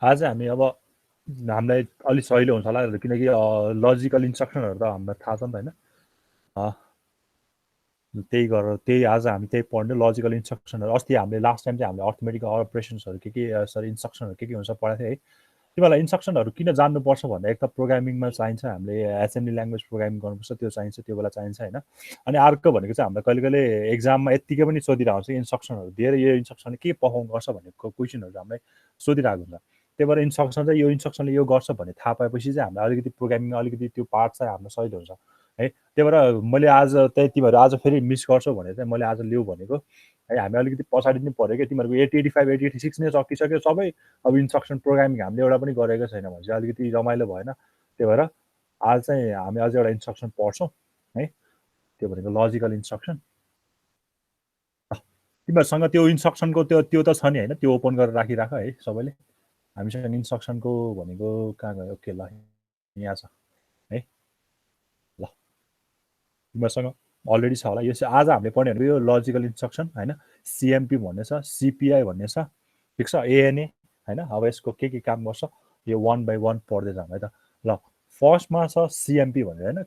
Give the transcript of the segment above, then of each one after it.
आज हामी अब हामीलाई अलिक सजिलो हुन्छ होला किनकि लजिकल इन्स्ट्रक्सनहरू त हामीलाई थाहा छ नि त होइन त्यही गरेर त्यही आज हामी त्यही पढ्ने लजिकल इन्स्ट्रक्सनहरू अस्ति हामीले लास्ट टाइम चाहिँ हामीले अर्थमेटिक अपरेसन्सहरू के सरी इन्स्ट्रक्सनहरू के हुन्छ पढाएको थियो है तिमीहरूलाई इन्स्ट्रक्सनहरू किन जान्नुपर्छ भन्दा एक त प्रोग्रामिङमा चाहिन्छ हामीले एसेम्ब्ली ल्याङ्ग्वेज प्रोग्रामिङ गर्नुपर्छ त्यो चाहिन्छ त्यो बेला चाहिन्छ होइन अनि अर्को भनेको चाहिँ हामीलाई कहिले कहिले एक्जाममा यत्तिकै पनि सोधिरहेको हुन्छ इन्स्ट्रक्सनहरू दिएर यो इन्स्ट्रक्सनले के पर्फर्म गर्छ भन्ने क्वेसनहरू हामीलाई सोधिरहेको हुन्छ त्यही भएर इन्स्ट्रक्सन चाहिँ यो इन्स्ट्रक्सनले यो गर्छ भन्ने थाहा पाएपछि चाहिँ हामीलाई अलिकति प्रोग्रामिङ अलिकति त्यो पार्ट चाहिँ हामीलाई सजिलो हुन्छ है त्यही भएर मैले आज त्यही तिमीहरू आज फेरि मिस गर्छौ भने चाहिँ मैले आज लिऊ भनेको है हामी अलिकति पछाडि पनि पऱ्यो क्या तिमीहरूको 80 85 86 नै सकिसक्यो सबै अब इन्स्ट्रक्सन प्रोग्रामिङ हामीले एउटा पनि गरेको छैन भने चाहिँ अलिकति रमाइलो भएन त्यही भएर आज चाहिँ हामी अझ एउटा इन्स्ट्रक्सन पढ्छौँ है त्यो भनेको लजिकल इन्स्ट्रक्सन तिमीहरूसँग त्यो इन्स्ट्रक्सनको त्यो त छ नि होइन त्यो ओपन गरेर राखिराख है सबैले हामीसँग इन्स्ट्रक्सनको भनेको कहाँ गयो ओके ल यहाँ छ है ल तिमीहरूसँग अलरेडी छ होला यो आज हामीले पढ्ने भनेको यो लजिकल इन्स्ट्रक्सन होइन सिएमपी भन्ने छ सिपिआई भन्ने छ ठिक छ एएनए होइन अब यसको के काम गर्छ यो 1 by 1 पढ्दै जाउँ है त ल फर्स्टमा छ सिएमपी भनेर होइन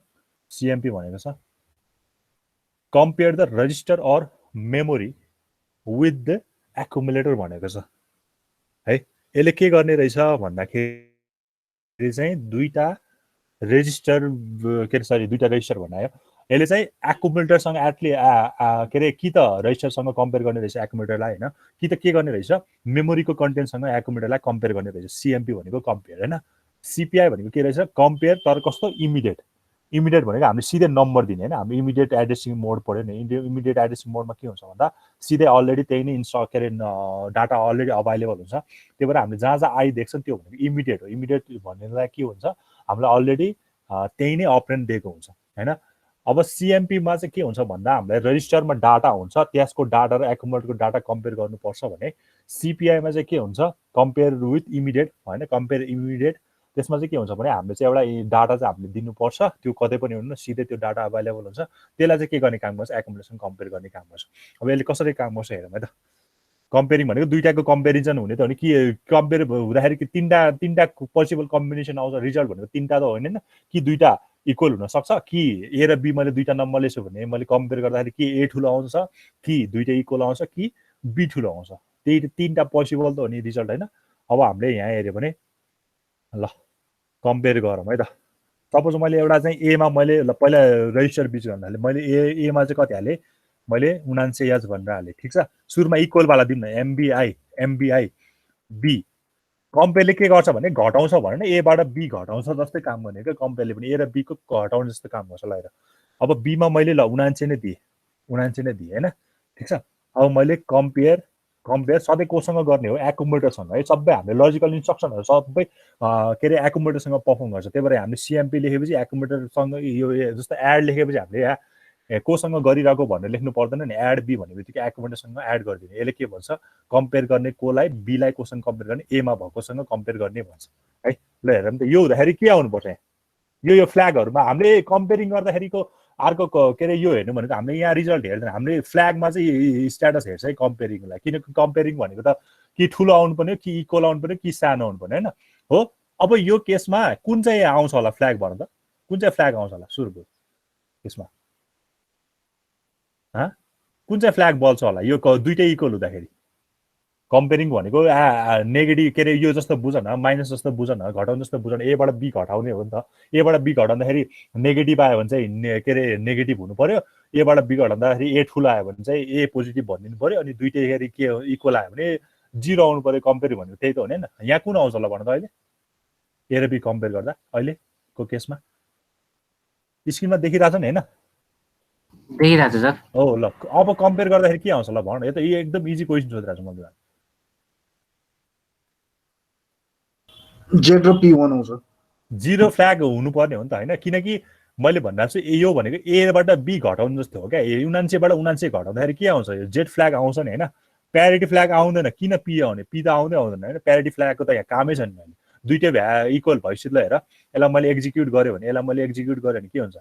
सिएमपी भनेको छ compare the register or memory with the accumulator भनेको छ है यसले के गर्ने रहेछ भन्दाखेरि चाहिँ दुईटा रेजिस्टर के अरे सरी दुईटा रेजिस्टर बनायो यसले चाहिँ एकुमुलेटरसँग के अरे कि त रेजिस्टरसँग कम्पेयर गर्ने रहेछ एकुमुलेटरलाई होइन कि त के गर्ने रहेछ मेमोरीको कन्टेन्टसँग एकुमुलेटरलाई कम्पेयर गर्ने रहेछ सिएमपी भनेको कम्पेयर होइन सिपिआई भनेको के रहेछ कम्पेयर तर कस्तो इमिडिएट इमिडिएट भनेको हामीले सिधै नम्बर दिने होइन हामी इमिडिएट एड्रेसिङ मोड पढ्यो नि इमिडिएट एड्रेसिङ मोडमा के हुन्छ भन्दा सिधै अलरेडी त्यही नै के अरे डाटा अलरेडी अभाइलेबल हुन्छ त्यही भएर हामीले जहाँ जहाँ आइदेख्छ त्यो भनेको इमिडिएट हो इमिडिएट भन्नेलाई के हुन्छ हामीलाई अलरेडी त्यही नै अपरेन्ट दिएको हुन्छ होइन अब सिएमपीमा चाहिँ के हुन्छ भन्दा हामीलाई रजिस्टरमा डाटा हुन्छ त्यसको डाटा र एकुमुलेटरको डाटा कम्पेयर गर्नुपर्छ भने सिपिआईमा चाहिँ के हुन्छ कम्पेयर विथ इमिडिएट होइन कम्पेयर इमिडिएट त्यसमा चाहिँ के हुन्छ भने हामीले चाहिँ एउटा डाटा चाहिँ हामीले दिनुपर्छ त्यो कतै पनि हुन्न सिधै त्यो डाटा अभाइलेबल हुन्छ त्यसलाई चाहिँ के गर्ने काम गर्छ एकुमुलेसन कम्पेयर गर्ने काम गर्छ अब यसले कसरी काम गर्छ हेरौँ है त कम्पेयरिङ भनेको दुईटाको कम्पेरिजन हुने त हो नि कि कम्पेयर हुँदाखेरि तिनवटा पोसिबल कम्बिनेसन आउँछ रिजल्ट भनेको तिनवटा त होइन कि दुईवटा इक्वल हुनसक्छ कि ए र बी मैले दुईवटा नम्बर लिएछु भने मैले कम्पेयर गर्दाखेरि कि ए ठुलो आउँछ कि दुईवटा इक्वल आउँछ कि बी ठुलो आउँछ त्यही तिनवटा पोसिबल त हो नि रिजल्ट होइन अब हामीले यहाँ हेऱ्यो भने ल कम्पेयर गरौँ है त सपोज मैले एउटा चाहिँ एमा मैले पहिला रेजिस्टर बिच गर्न थालेँ मैले एमा चाहिँ कति हालेँ मैले 79 भनेर हालेँ ठिक छ सुरुमा इक्वलवाला दिउँ न एमबिआई बी कम्पेयरले के गर्छ भने घटाउँछ भने एबाट बी घटाउँछ जस्तै काम गर्ने क्या कम्पेयरले पनि ए र बीको घटाउने जस्तो काम गर्छ ल अब बीमा मैले ल 79 नै दिएँ 79 नै दिएँ होइन ठिक छ अब मैले कम्पेयर सधैँ कोसँग गर्ने हो एकुमुलेटरसँग है सबै हामीले लजिकल इन्स्ट्रक्सनहरू सबै के अरे एकुमुलेटरसँग पर्फर्म गर्छ त्यही भएर हामीले सिएमपी लेखेपछि एकुमुलेटरसँग यो जस्तो एड लेखेपछि हामीले कोसँग गरिरहेको भनेर लेख्नु पर्दैन नि एड बी भन्ने बित्तिकै एकुमुलेटरसँग एड गरिदिने यसले के भन्छ कम्पेयर गर्ने कोलाई बीलाई कोसँग कम्पेयर गर्ने एमा भएकोसँग कम्पेयर गर्ने भन्छ है ल हेर त यो हुँदाखेरि के आउनुपर्छ यो फ्ल्यागहरूमा हामीले कम्पेयरिङ गर्दाखेरिको अर्को के अरे यो हेर्नु भनेको हामीले यहाँ रिजल्ट हेर्दैन हामीले फ्ल्यागमा चाहिँ स्ट्याटस हेर्छ है कम्पेयरिङलाई किनकि कम्पेयरिङ भनेको त कि ठुलो आउनु पर्ने कि इक्वल आउनु पर्ने कि सानो आउनु पर्ने होइन हो अब यो केसमा कुन चाहिँ आउँछ होला फ्ल्याग भन त कुन चाहिँ फ्ल्याग आउँछ होला सुरुको यसमा कुन चाहिँ फ्ल्याग बल्छ होला यो दुइटै इक्वल हुँदाखेरि कम्पेयरिङ भनेको नेगेटिभ के अरे यो जस्तो बुझ न माइनस जस्तो बुझ न घटाउने जस्तो बुझ न एबाट बी घटाउने हो नि त एबाट बी घटाउँदाखेरि नेगेटिभ आयो भने चाहिँ के अरे नेगेटिभ हुनु पर्यो एबाट बी घटाउँदाखेरि ए ठुलो आयो भने चाहिँ ए पोजिटिभ भनिदिनु पर्यो अनि दुइटै के इक्वल आयो भने जिरो आउनु पर्यो कम्पेयर भनेको त्यही त हो नि यहाँ कुन आउँछ होला भन त अहिले ए र बी कम्पेयर गर्दा अहिलेको केसमा स्क्रिनमा देखिरहेछ नि होइन देखिरहेको छ सर हो ल अब कम्पेयर गर्दाखेरि के आउँछ ल भन यो त एकदम इजी क्वेसन सोधिरहेको छु मैले जेड र पी वान आउँछ जिरो फ्ल्याग हुनुपर्ने हो नि त होइन किनकि मैले भनिरहेको छु यो भनेको एबाट बी घटाउनु जस्तो हो क्या 79बाट 79 घटाउँदाखेरि के आउँछ यो जेड फ्ल्याग आउँछ नि होइन प्यारिटी फ्ल्याग आउँदैन किन पी आउने पी त आउँदै आउँदैन होइन प्यारिटी फ्ल्यागको त यहाँ कामै छैन मैले दुइटै इक्वल भइसक्यो ल हेर यसलाई मैले एक्जिक्युट गरेँ भने यसलाई मैले एक्जिक्युट गरेँ भने के हुन्छ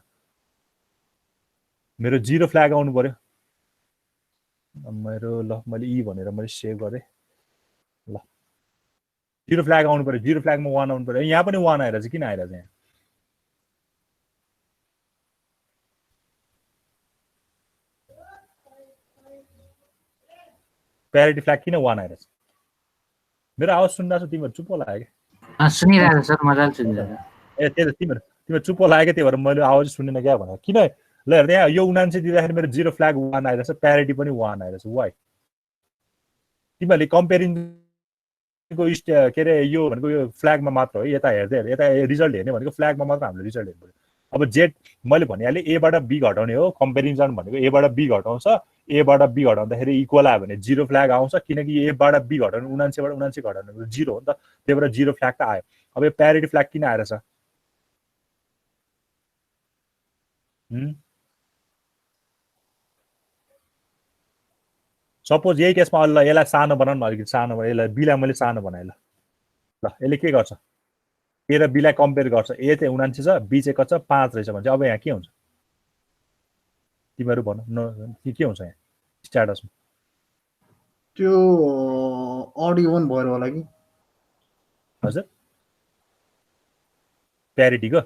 मेरो जिरो फ्ल्याग आउनु पर्यो मेरो ल मैले ई भनेर मैले सेभ गरेँ ल 0 फ्ल्याग आउनु पर्यो, 0 फ्ल्यागमा 1 आउनु पर्यो। यहाँ पनि 1 आइरहेछ, किन आइरहेछ यहाँ? प्यारिटी फ्ल्याग किन 1 आइरहेछ? मेरो आवाज सुन्दा छ? तिमीहरू चुप लाग्यो क्या? सुनिरहेको सर, मजाले सुनिरहेको। ए त्यही त, तिमीहरू चुप लाग्यो, त्यही भएर मैले आवाज सुनेन क्या भनेर। किन ल हेर्दा यहाँ यो 79 दिँदाखेरि मेरो 0 फ्ल्याग 1 आइरहेछ, प्यारिटी पनि 1 आइरहेछ। वाइ? तिमीहरूले कम्पेरिङ को के अरे यो भनेको यो फ्ल्यागमा मात्र हो। यता हेर्दै यता रिजल्ट हेर्ने भनेको फ्ल्यागमा मात्र हामीले रिजल्ट हेर्नु पर्यो। अब जेड मैले भनिहालेँ, एबाट बी घटाउने हो। कम्पेरिजन भनेको एबाट बी घटाउँछ, एबाट बी घटाउँदाखेरि इक्वल आयो भने 0 फ्ल्याग आउँछ, किनकि एबाट बी घटाउने 79 बाट 79 घटाउने 0 हो नि त, त्यही भएर 0 फ्ल्याग त आयो। अब यो प्यारिटी फ्ल्याग किन आइरहेछ? सपोज यही केसमा ल यसलाई सानो बनाउनु न, अलिकति सानो बनाए, यसलाई बीलाई मैले सानो बनाएँ। ल यसले के गर्छ? ए र बीलाई कम्पेयर गर्छ। ए चाहिँ 79 छ, बी चाहिँ कति छ? 5 रहेछ भने चाहिँ अब यहाँ के हुन्छ? तिमीहरू भन न, के हुन्छ यहाँ स्ट्याटसमा? त्यो अड इभन भएर होला कि? हजुर, प्यारिटीको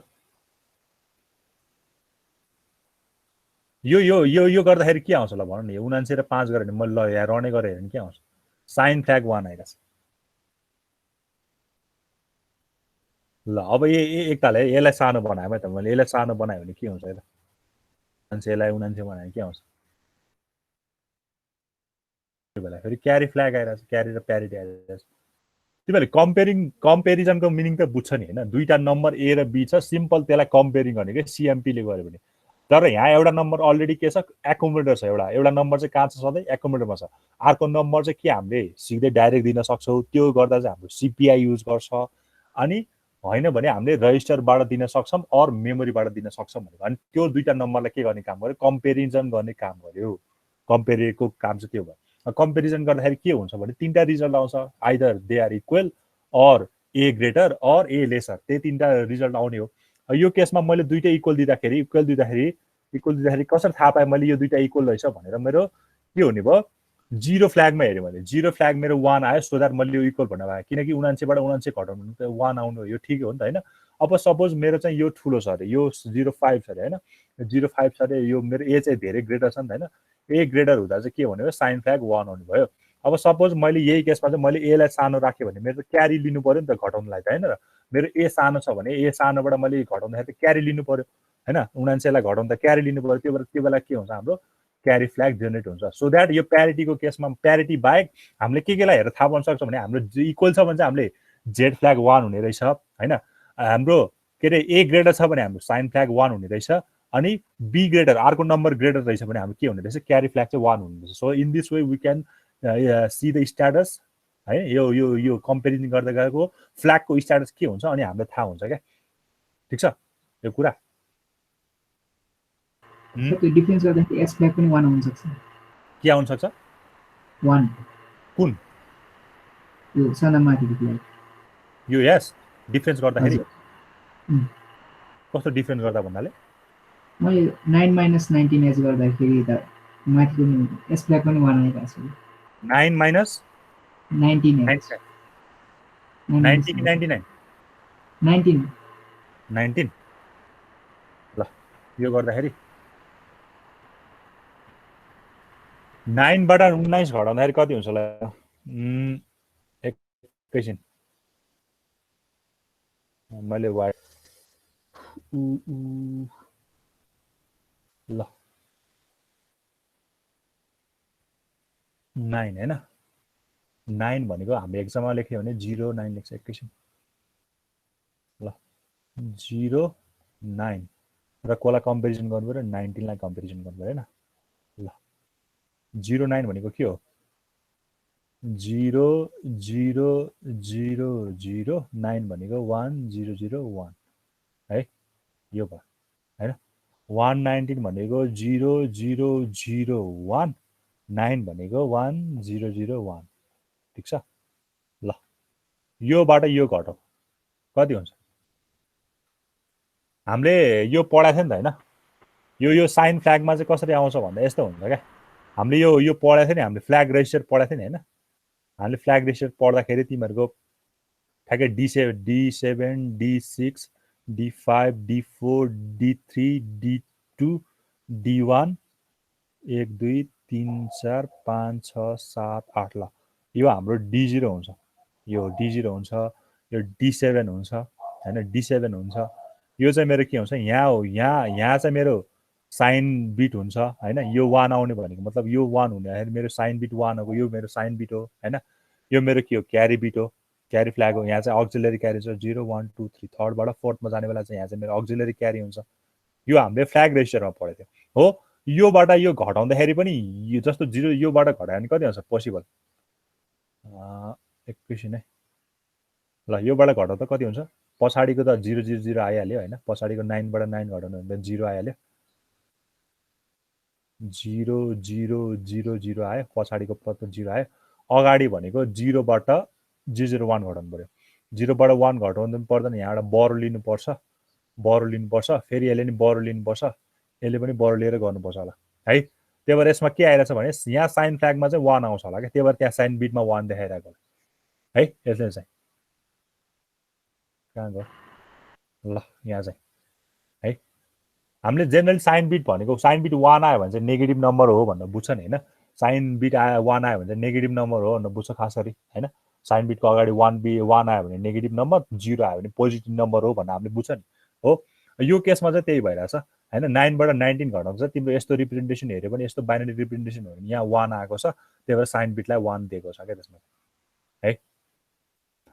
यो यो यो यो गर्दाखेरि के आउँछ ल भन न? 79 र 5 गरेर मैले ल यहाँ रनै गरेँ भने के आउँछ? साइन फ्ल्याग 1 आइरहेछ। ल अब एकताल है, यसलाई सानो बनाएँ त मैले, यसलाई सानो बनाएँ भने के हुन्छ? यसलाई 79 बनाएँ के आउँछ? त्यो बेला फेरि क्यारी फ्ल्याग आइरहेछ, क्यारी र प्यारिटी आइरहेछ। तिमीहरूले कम्पेरिजनको मिनिङ त बुझ्छ नि होइन? दुईटा नम्बर ए र बी छ, सिम्पल त्यसलाई कम्पेरिङ गर्ने कि सिएमपीले गर्यो भने। तर यहाँ एउटा नम्बर अलरेडी के छ? एकोमोडेटर छ। एउटा नम्बर चाहिँ कहाँ छ? सधैँ एकोमोडेटरमा छ। अर्को नम्बर चाहिँ के हामीले सिधै डाइरेक्ट दिन सक्छौँ, त्यो गर्दा चाहिँ हाम्रो सिपिआई युज गर्छ। अनि होइन भने हामीले रजिस्टरबाट दिन सक्छौँ अर मेमोरीबाट दिन सक्छौँ भनेको। अनि त्यो दुईटा नम्बरलाई के गर्ने काम गर्यो? कम्पेरिजन गर्ने काम गर्यो। कम्पेरिङको काम चाहिँ त्यो भयो। कम्पेरिजन गर्दाखेरि के हुन्छ भने तिनवटा रिजल्ट आउँछ, either they are equal or a greater or a lesser, त्यही तिनवटा रिजल्ट आउने हो। यो केसमा मैले दुईटै इक्वल दिँदाखेरि कसरी थाहा पाएँ मैले यो दुईटा इक्वल रहेछ भनेर? मेरो के हुने भयो? 0 फ्ल्यागमा हेऱ्यो भने 0 फ्ल्याग मेरो 1 आयो, सो द्याट मैले यो इक्वल भन्न पाएँ। किनकि 79 बाट 79 घटाउनु त 1 आउनु हो, यो ठिकै हो नि त होइन? अब सपोज मेरो चाहिँ यो ठुलो छ अरे, यो 05 छ अरे होइन? 05 छ अरे, यो मेरो ए चाहिँ धेरै ग्रेटर छ नि त होइन? ए ग्रेटर हुँदा चाहिँ के भन्यो? साइन फ्ल्याग 1 आउनु भयो। अब सपोज मैले यही केसमा चाहिँ मैले एलाई सानो राखेँ भने मेरो त क्यारी लिनु पर्यो नि त घटाउनुलाई त होइन र? मेरो ए सानो छ भने ए सानोबाट मैले घटाउँदाखेरि त क्यारी लिनु पर्यो होइन? 79 लाई घटाउँदा क्यारी लिनु पर्यो। त्यो बेला के हुन्छ? हाम्रो क्यारी फ्ल्याग जेनेरेट हुन्छ। सो द्याट यो प्यारिटीको केसमा प्यारिटी बाहेक हामीले केलाई हेरेर थाहा पाउन सक्छौँ भने हाम्रो इक्वल छ भने चाहिँ हामीले जेड फ्ल्याग 1 हुने रहेछ होइन? हाम्रो के अरे ए ग्रेटर छ भने हाम्रो साइन फ्ल्याग 1 हुने रहेछ। अनि बी ग्रेटर, अर्को नम्बर ग्रेटर रहेछ भने हाम्रो के हुने रहेछ? क्यारी फ्ल्याग चाहिँ 1 हुने रहेछ। So in this way we can see the status है। यो कम्पेरिजन गर्दै गएको फ्ल्यागको स्ट्याटस के हुन्छ अनि हामीलाई थाहा हुन्छ क्या। ठिक छ यो कुरा? त्यो डिफरेन्स गर्दाखेरि एस फ्ल्याग पनि 1 हुन सक्छ। के आउन सक्छ? 1 कुन? यो साना माथिको फ्ल्याग। यो यस डिफरेन्स गर्दाखेरि कस्तो डिफरेन्स गर्दा भन्नाले? मैले 9 - 19 एज गर्दाखेरि त माथिको एस फ्ल्याग पनि 1 आइरहेको छ। 9 - 19 90 कि 99? 19 ल यो गर्दाखेरि 9 बाट 19 घटाउँदाखेरि कति हुन्छ ल? एकैछिन मैले वाइ ल 9 होइन? 9 भनेको हामीले एक्जाममा लेख्यो भने 0 9 लेख्छ। एकैछिन ल 0 9 र कसलाई कम्पेरिजन गर्नु पर्यो? 19 लाई कम्पेरिजन गर्नु पर्यो होइन? ल 0 9 भनेको के हो? 0 0 0 0 9 भनेको 1 0 0 1 है? यो भयो होइन? 119 भनेको 0 0 0 1 9 भनेको 1 0 0 1। ठिक छ? ल योबाट यो घटाउ कति हुन्छ? हामीले यो पढाएको थियो नि त होइन? यो साइन फ्ल्यागमा चाहिँ कसरी आउँछ भन्दा यस्तो हुन्छ क्या। हामीले यो पढाएको थियो नि, हामीले फ्ल्याग रेजिस्टर पढाएको थियो नि होइन? हामीले फ्ल्याग रेजिस्टर पढ्दाखेरि तिमीहरूको ठ्याक्कै D7 D6 D5 D4 D3 D2 D1 1 2 3 4 5 6 7 8 ल यो हाम्रो D0 हुन्छ यो D0 हुन्छ यो D7 हुन्छ हैन D7 हुन्छ यो चाहिँ मेरो के हुन्छ यहाँ हो यहाँ चाहिँ मेरो साइन बिट हुन्छ हैन यो 1 आउने भनेको मतलब यो 1 हुँदाखेरि मेरो साइन बिट 1 हो यो मेरो साइन बिट हो हैन यो मेरो के हो क्यारी बिट हो क्यारी फ्ल्याग हो यहाँ चाहिँ अक्सिलरी क्यारी छ 0 1 2 3 थर्डबाट फोर्थमा जाने बेला चाहिँ यहाँ चाहिँ मेरो अक्सिलरी क्यारी हुन्छ यो हामीले फ्ल्याग रेजिस्टरमा पढेको थियो हो योबाट यो घटाउँदाखेरि पनि यो जस्तो 0 योबाट घटायो भने कति आउँछ पोसिबल एकैछिन है ल योबाट घटाउँदा कति हुन्छ पछाडिको त 0 0 0 आइहाल्यो हैन पछाडिको 9 बाट 9 घटाउनु भने 0 आइहाल्यो 0 0 0 0 आयो पछाडिको पद 0 आयो अगाडि भनेको 0 बाट 0 1 घटाउनु पर्यो 0 बाट 1 घटाउनु पर्दैन यहाँबाट बरो लिनुपर्छ फेरि यसले नि बरो लिनुपर्छ यसले पनि बरो लिएर गर्नुपर्छ होला है त्यही भएर यसमा के आइरहेछ भने यहाँ साइन फ्ल्यागमा चाहिँ 1 आउँछ होला के त्यही भएर त्यहाँ साइन बिटमा 1 देखाइरहेको है यसले चाहिँ कहाँ गयो ल यहाँ चाहिँ है हामीले जेनरली साइन बिट भनेको साइन बिट 1 आयो भने चाहिँ नेगेटिभ नम्बर हो भनेर बुझ्छ नि हैन साइन बिट 1 आयो भने चाहिँ नेगेटिभ नम्बर हो भनेर बुझ्छ खास गरी हैन साइन बिटको अगाडि 1 आयो भने नेगेटिभ नम्बर 0 आयो भने पोजिटिभ नम्बर हो भनेर हामीले बुझ्छ नि हो यो केसमा चाहिँ त्यही भइरहेछ हैन 9 बाट 19 घटाउँछ तिम्रो यस्तो रिप्रेजेन्टेसन हेर्यो भने यस्तो बाइनरी रिप्रेजेन्टेसन हो भने यहाँ 1 आएको छ त्यही भएर साइन बिटलाई 1 दिएको छ के त्यसमा है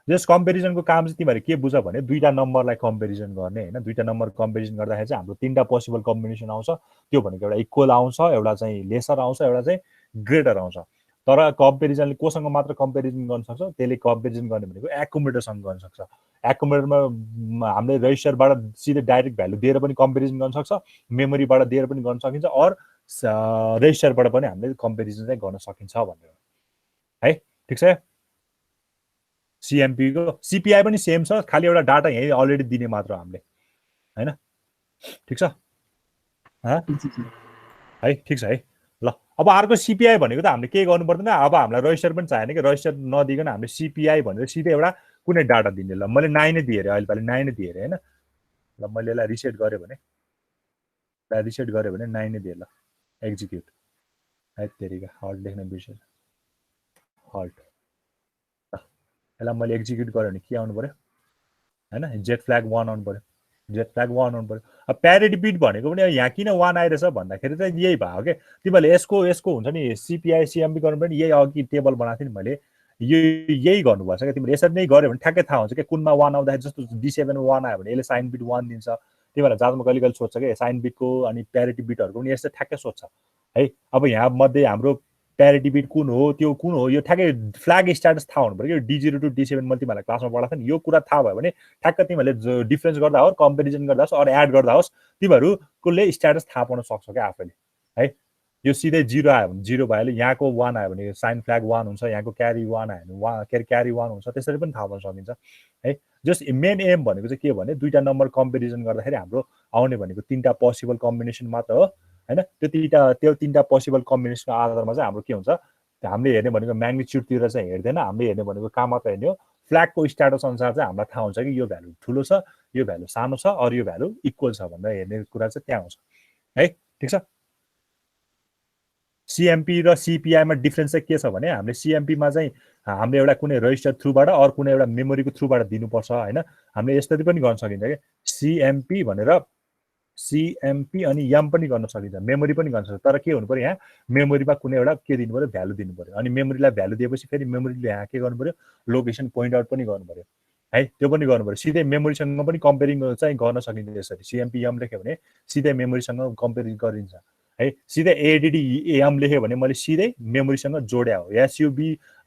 जस कम्पेरिजनको काम चाहिँ तिमीहरु के बुझ भने दुईटा नम्बरलाई कम्पेरिजन गर्ने हैन दुईटा नम्बर कम्पेरिजन गर्दाखेरि चाहिँ हाम्रो तीनटा पोसिबल कम्बिनेसन आउँछ त्यो भनेको एउटा इक्वल आउँछ एउटा चाहिँ लेसर आउँछ एउटा चाहिँ ग्रेटर आउँछ तर कम्पेरिजनले कोसँग मात्र कम्पेरिजन गर्न सक्छ त्यसले कम्पेरिजन गर्ने भनेको एक्युमुलेटरसँग गर्न सक्छ एक्युमुलेटरमा हामीले रेजिस्टरबाट सिधै डाइरेक्ट भ्यालु दिएर पनि कम्पेरिजन गर्न सक्छ मेमोरीबाट दिएर पनि गर्न सकिन्छ और रेजिस्टरबाट पनि हामीले कम्पेरिजन चाहिँ गर्न सकिन्छ भनेर है ठीक छ CMP को CPI पनि सेम छ खाली एउटा डाटा यही अलरेडी दिने मात्र हामीले हैन ठीक छ है ठीक छ है ल अब अर्को CPI भनेको त हामीले के गर्नु पर्दैन अब हामीलाई रजिस्टर पनि चाहिएन कि रजिस्टर नदिकन हामीले CPI भनेर सिधै एउटा कुनै डाटा दिने ल मैले 9 नै दिए रे अहिले पाले 9 नै दिए रे हैन ल मैले यसलाई रिसेट गरे भने 9 नै दिए ल एक्जिक्युट है तेरीका हल्ट लेख्न बिर्सेँ हल्ट यसलाई मैले एक्जिक्युट गरेँ भने के आउनु पर्यो हैन जेट फ्ल्याग 1 आउनु पर्यो जेट फ्ल्याग 1 आउनु पर्यो अब प्यारिटी बिट भनेको पनि यहाँ किन 1 आइरहेछ भन्दाखेरि चाहिँ यही भयो के तिमीले यसको हुन्छ नि CPI CMP गर्नु पनि यही अघि टेबल बनाएको थिएँ नि मैले यही गर्नुपर्छ के तिमीले यसरी नै गर्यो भने ठ्याक्कै थाहा हुन्छ के कुनमा 1 आउँदाखेरि जस्तो D7 1 आयो भने यसले साइन बिट 1 दिन्छ त्यही भएर जाजमा कहिले कहिले सोध्छ के साइन बिटको अनि प्यारिटी बिटहरुको पनि यसले ठ्याक्कै सोध्छ है अब यहाँ मध्ये हाम्रो प्यारिटी बिट कुन हो यो ठ्याक्कै फ्ल्याग स्ट्याटस थाहा हुनु पर्यो D0 टु D7 मैले तिमीलाई क्लासमा पढाएको थिएँ नि यो कुरा थाहा भयो भने ठ्याक्क तिमीहरूले डिफरेन्स गर्दा होस् कम्पेरिजन गर्दा होस् अर एड गर्दा होस् तिमीहरुले स्ट्याटस थाहा पाउन सक्छौ के आफैले है यो सिधै 0 आयो भने 0 भएले यहाँको 1 आयो भने साइन फ्ल्याग 1 हुन्छ यहाँको क्यारी 1 आयो भने क्यारी 1 हुन्छ त्यसरी पनि थाहा पाउन सकिन्छ है जस्ट मेन एम भनेको चाहिँ के भने दुईटा नम्बर कम्पेरिजन गर्दाखेरि हाम्रो आउने भनेको तीनटा पोसिबल कम्बिनेसन मात्र हो हैन त्यो तीनटा पोसिबल कम्बिनेसनको आधारमा चाहिँ हाम्रो के हुन्छ हामीले हेर्ने भनेको म्याग्निट्युडतिर चाहिँ हेर्दैन हामीले हेर्ने भनेको कहाँ मात्र हेर्ने हो फ्ल्यागको स्ट्याटस अनुसार चाहिँ हामीलाई थाहा हुन्छ कि यो भ्यालु ठुलो छ यो भ्यालु सानो छ अर यो भ्यालु इक्वल छ भनेर हेर्ने कुरा चाहिँ त्यहाँ हुन्छ है ठीक छ CMP र CPI मा डिफरेन्स चाहिँ के छ भने हामीले CMP मा चाहिँ हामीले एउटा कुनै रजिस्टर थ्रुबाट अर कुनै एउटा मेमोरीको थ्रुबाट दिनुपर्छ हैन हामीले यसरी पनि गर्न सकिन्छ के CMP भनेर CMP अनि YAM पनि गर्न सकिन्छ मेमोरी पनि गर्न सक्छ तर के हुनु पर्यो यहाँ मेमोरीमा कुनै एउटा के दिनु पर्यो भ्यालु दिनु पर्यो अनि मेमोरीलाई भ्यालु दिएपछि फेरि मेमोरीले यहाँ के गर्नु पर्यो लोकेसन पोइन्ट आउट पनि गर्नु पर्यो है त्यो पनि गर्नु पर्यो सिधै मेमोरीसँग पनि कम्पेयरिङ चाहिँ गर्न सकिन्छ यसरी CMP YAM लेख्यो भने सिधै मेमोरीसँग कम्पेयर गरिन्छ है सिधै ADD YAM लेख्यो भने मैले सिधै मेमोरीसँग जोड्या हो SUB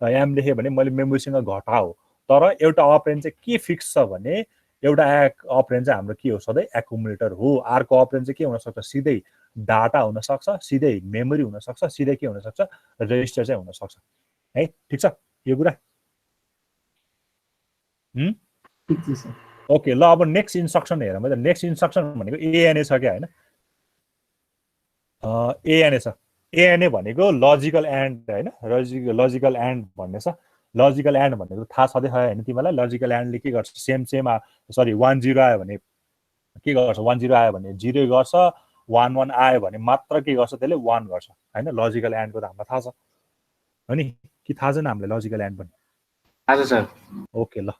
YAM लेख्यो भने मैले मेमोरीसँग घटाओ तर एउटा अपरेन्ड चाहिँ के फिक्स छ भने एउटा अपरेन्ड चाहिँ हाम्रो के हो सधैँ एक्युमुलेटर हो अर्को अपरेन्ड चाहिँ के हुन सक्छ सिधै डाटा हुन सक्छ सिधै मेमोरी हुन सक्छ सिधै के हुन सक्छ रेजिस्टर चाहिँ हुन सक्छ है ठीक छ यो कुरा ठीक छ सर ओके ल अब नेक्स्ट इन्स्ट्रक्सन हेरौँ है नेक्स्ट इन्स्ट्रक्सन भनेको ANA छ के हैन ANA छ ANA भनेको लजिकल एन्ड हैन लजिकल एन्ड भन्ने छ लजिकल एन्ड भनेको थाहा छँदै होइन तिमीलाई लजिकल एन्डले के गर्छ सेम सरी 1 0 आयो भने के गर्छ 1 0 आयो भने 0 गर्छ 1 1 आयो भने मात्र के गर्छ त्यसले 1 गर्छ हैन लजिकल एन्डको त हामीलाई थाहा छ हो नि कि थाहा छैन हामीलाई लजिकल एन्ड पनि हजुर सर ओके ल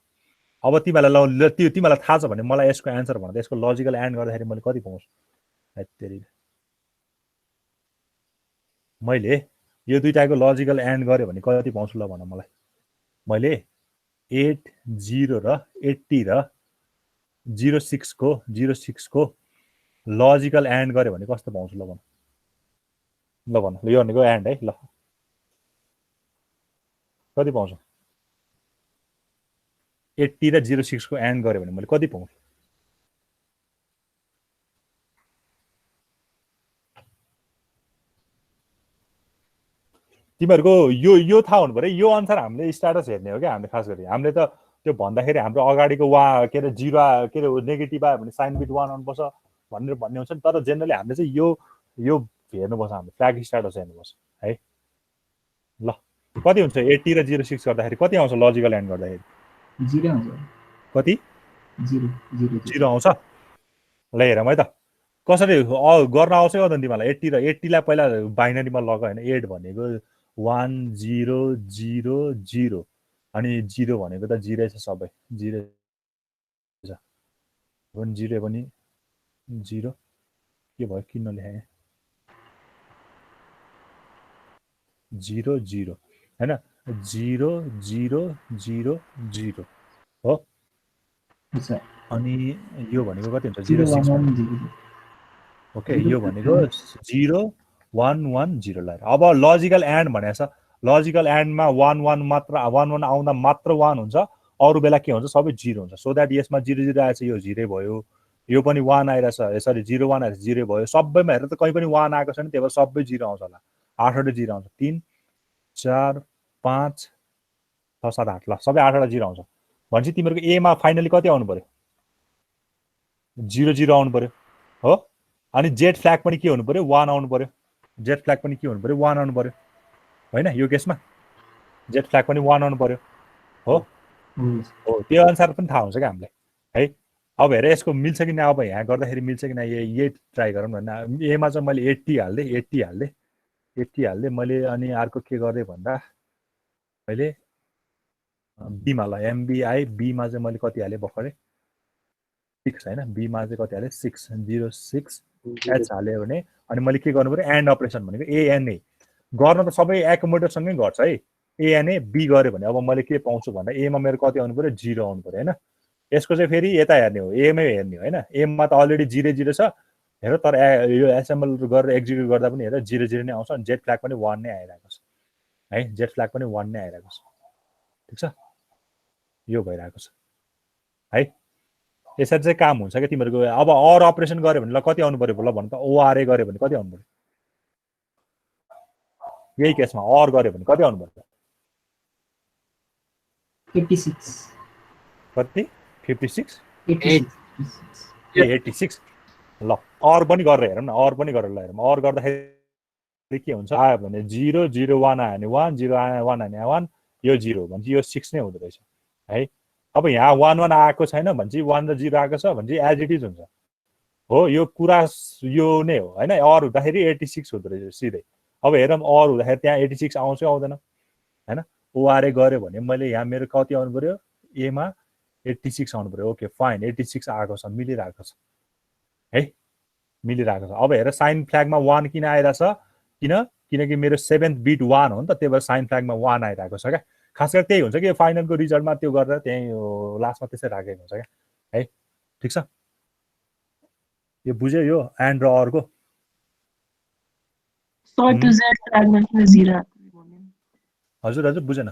अब तिमीलाई त्यो तिमीलाई थाहा छ भने मलाई यसको एन्सर भन्दा यसको लजिकल एन्ड गर्दाखेरि मैले कति पाउँछु हैत्तेरी मैले यो दुईटाको लजिकल एन्ड गरे भने कति पाउँछु ल भन मलाई मैले 8 0 र 80 र 06 को लजिकल एन्ड गरे भने कस्तो पाउँछु ल भन यो भनेको एन्ड है ल कति पाउँछु 80 र 06 को एन्ड गरे भने मैले कति पाउँछु तिमीहरूको यो थाहा हुनु पर्यो यो अनुसार हामीले स्ट्याटस हेर्ने हो क्या हामीले खास गरी हामीले त त्यो भन्दाखेरि हाम्रो अगाडिको के अरे 0 के अरे नेगेटिभ आयो भने साइन बिट 1 आउनुपर्छ भनेर भन्ने हुन्छ नि तर जेनरली हामीले चाहिँ यो हेर्नुपर्छ हामीले फ्ल्याग स्ट्याटस हेर्नुपर्छ है ल कति हुन्छ 80 र 06 गर्दाखेरि कति आउँछ लजिकल एन्ड गर्दाखेरि 0 आउँछ कति 0 आउँछ ल हेरौँ है त कसरी गर्न आउँछ हो त तिमीलाई 80 र 80 लाई पहिला बाइनरीमा लग होइन 8 भनेको 1 0 0 0 अनि 0 भनेको त 0 छ सबै 0 छ पनि 0 पनि 0 के भयो किन लेखे 0 0 हैन 0 0 0 0 हो अनि यो भनेको कति हुन्छ 0 6 ओके यो भनेको 0 1 1 0 लाएर अब लजिकल एन्ड भनेछ लजिकल एन्डमा 1 1 मात्र 1 1 आउँदा मात्र 1 हुन्छ अरु बेला के हुन्छ सबै 0 हुन्छ सो दैट यसमा 0 0 आएछ यो 0 भयो यो पनि 1 आइराछ सरी 0 1 आएछ 0 भयो सबैमा हेर त कहीं पनि 1 आएको छैन त्यही भएर सबै 0 आउँछ होला 8 वटा 0 आउँछ 3 4 5 6 7 8 ल सबै 8 वटा 0 आउँछ भनेपछि तिमीहरुको ए मा फाइनली कति आउनु पर्यो 0 0 आउनु पर्यो हो अनि जेड फ्ल्याग पनि के हुनु पर्यो 1 आउनु पर्यो जेड फ्ल्याग पनि के हुनु पर्यो 1 आउनु पर्यो हैन यो केसमा जेड फ्ल्याग पनि 1 आउनु पर्यो हो हो त्यो अनुसार पनि थाहा हुन्छ के हामीलाई है अब हेर यसको मिल्छ कि न अब यहाँ गर्दाखेरि मिल्छ कि न यही ट्राई गरौँ न ए मा चाहिँ मैले 80 हाल्दै मैले अनि अर्को के गर्दै भन्दा मैले बी मा ल एमबीआई बी मा चाहिँ मैले कति हाले भर्खरै 6 हैन बी मा चाहिँ कति हाले 6 0 6 एच हाल्यो भने अनि मैले के गर्नु पर्यो एन्ड अपरेसन भनेको एएनए गर्न त सबै एकोमोडेटर सँगै गर्छ है एएनए बी गरे भने अब मैले के पाउँछु भन्दा ए मा मेरो कति आउनु पर्यो 0 आउनु पर्यो हैन यसको चाहिँ फेरि यता हेर्ने हो ए मै हेर्ने हो हैन ए मा त अलरेडी 0 0 छ हेर तर यो एसेम्बल गरेर एक्जिक्युट गर्दा पनि हेर 0 0 नै आउँछ अनि जेड फ्ल्याग पनि 1 नै आइरहेको छ है जेड फ्ल्याग पनि 1 नै आइरहेको छ ठीक छ यो भइरहेको छ है यसरी चाहिँ काम हुन्छ के तिमीहरुको अब अर अपरेसन गर्यो भने ल कति आउनु पर्यो ल भन त ओआरए गर्यो भने कति आउनु पर्यो यही केसमा अर गर्यो भने कति आउनु पर्यो 56 कति 56 86 ल अर पनि गरेर हेरौँ न अर पनि गरेर ल हेरौँ अर गर्दाखेरि के हुन्छ आयो भने 0 0 1 आयो भने 1 0 आयो 1 आयो भने 1 यो 0 भन्छ यो 6 नै हुँदो रहेछ है अब यहाँ 1 1 आएको छैन भन्छ 1 र 0 आएको छ भन्छ एज इट इज हुन्छ हो यो कुरा यो नै हो हैन अर हुँदाखेरि 86 हुँदो रहेछ सिधै अब हेरौँ अर हुँदाखेरि त्यहाँ 86 आउँछ आउँदैन हैन ओआरए गर्यो भने मैले यहाँ मेरो कति आउनु पर्यो ए मा 86 आउनु पर्यो ओके फाइन 86 आएको छ मिलिरहेको छ है मिलिरहेको छ अब हेर साइन फ्ल्यागमा 1 किन आइरहेछ किनकि मेरो 7th बिट 1 हो नि त त्यही भएर साइन फ्ल्यागमा 1 आइरहेको छ क्या खास गरी त्यही हुन्छ कि फाइनलको रिजल्टमा त्यो गरेर त्यही लास्टमा त्यसै राखेको हुन्छ क्या है ठीक छ यो बुझ्यो यो एन्ड र अरको हजुर हजुर बुझेन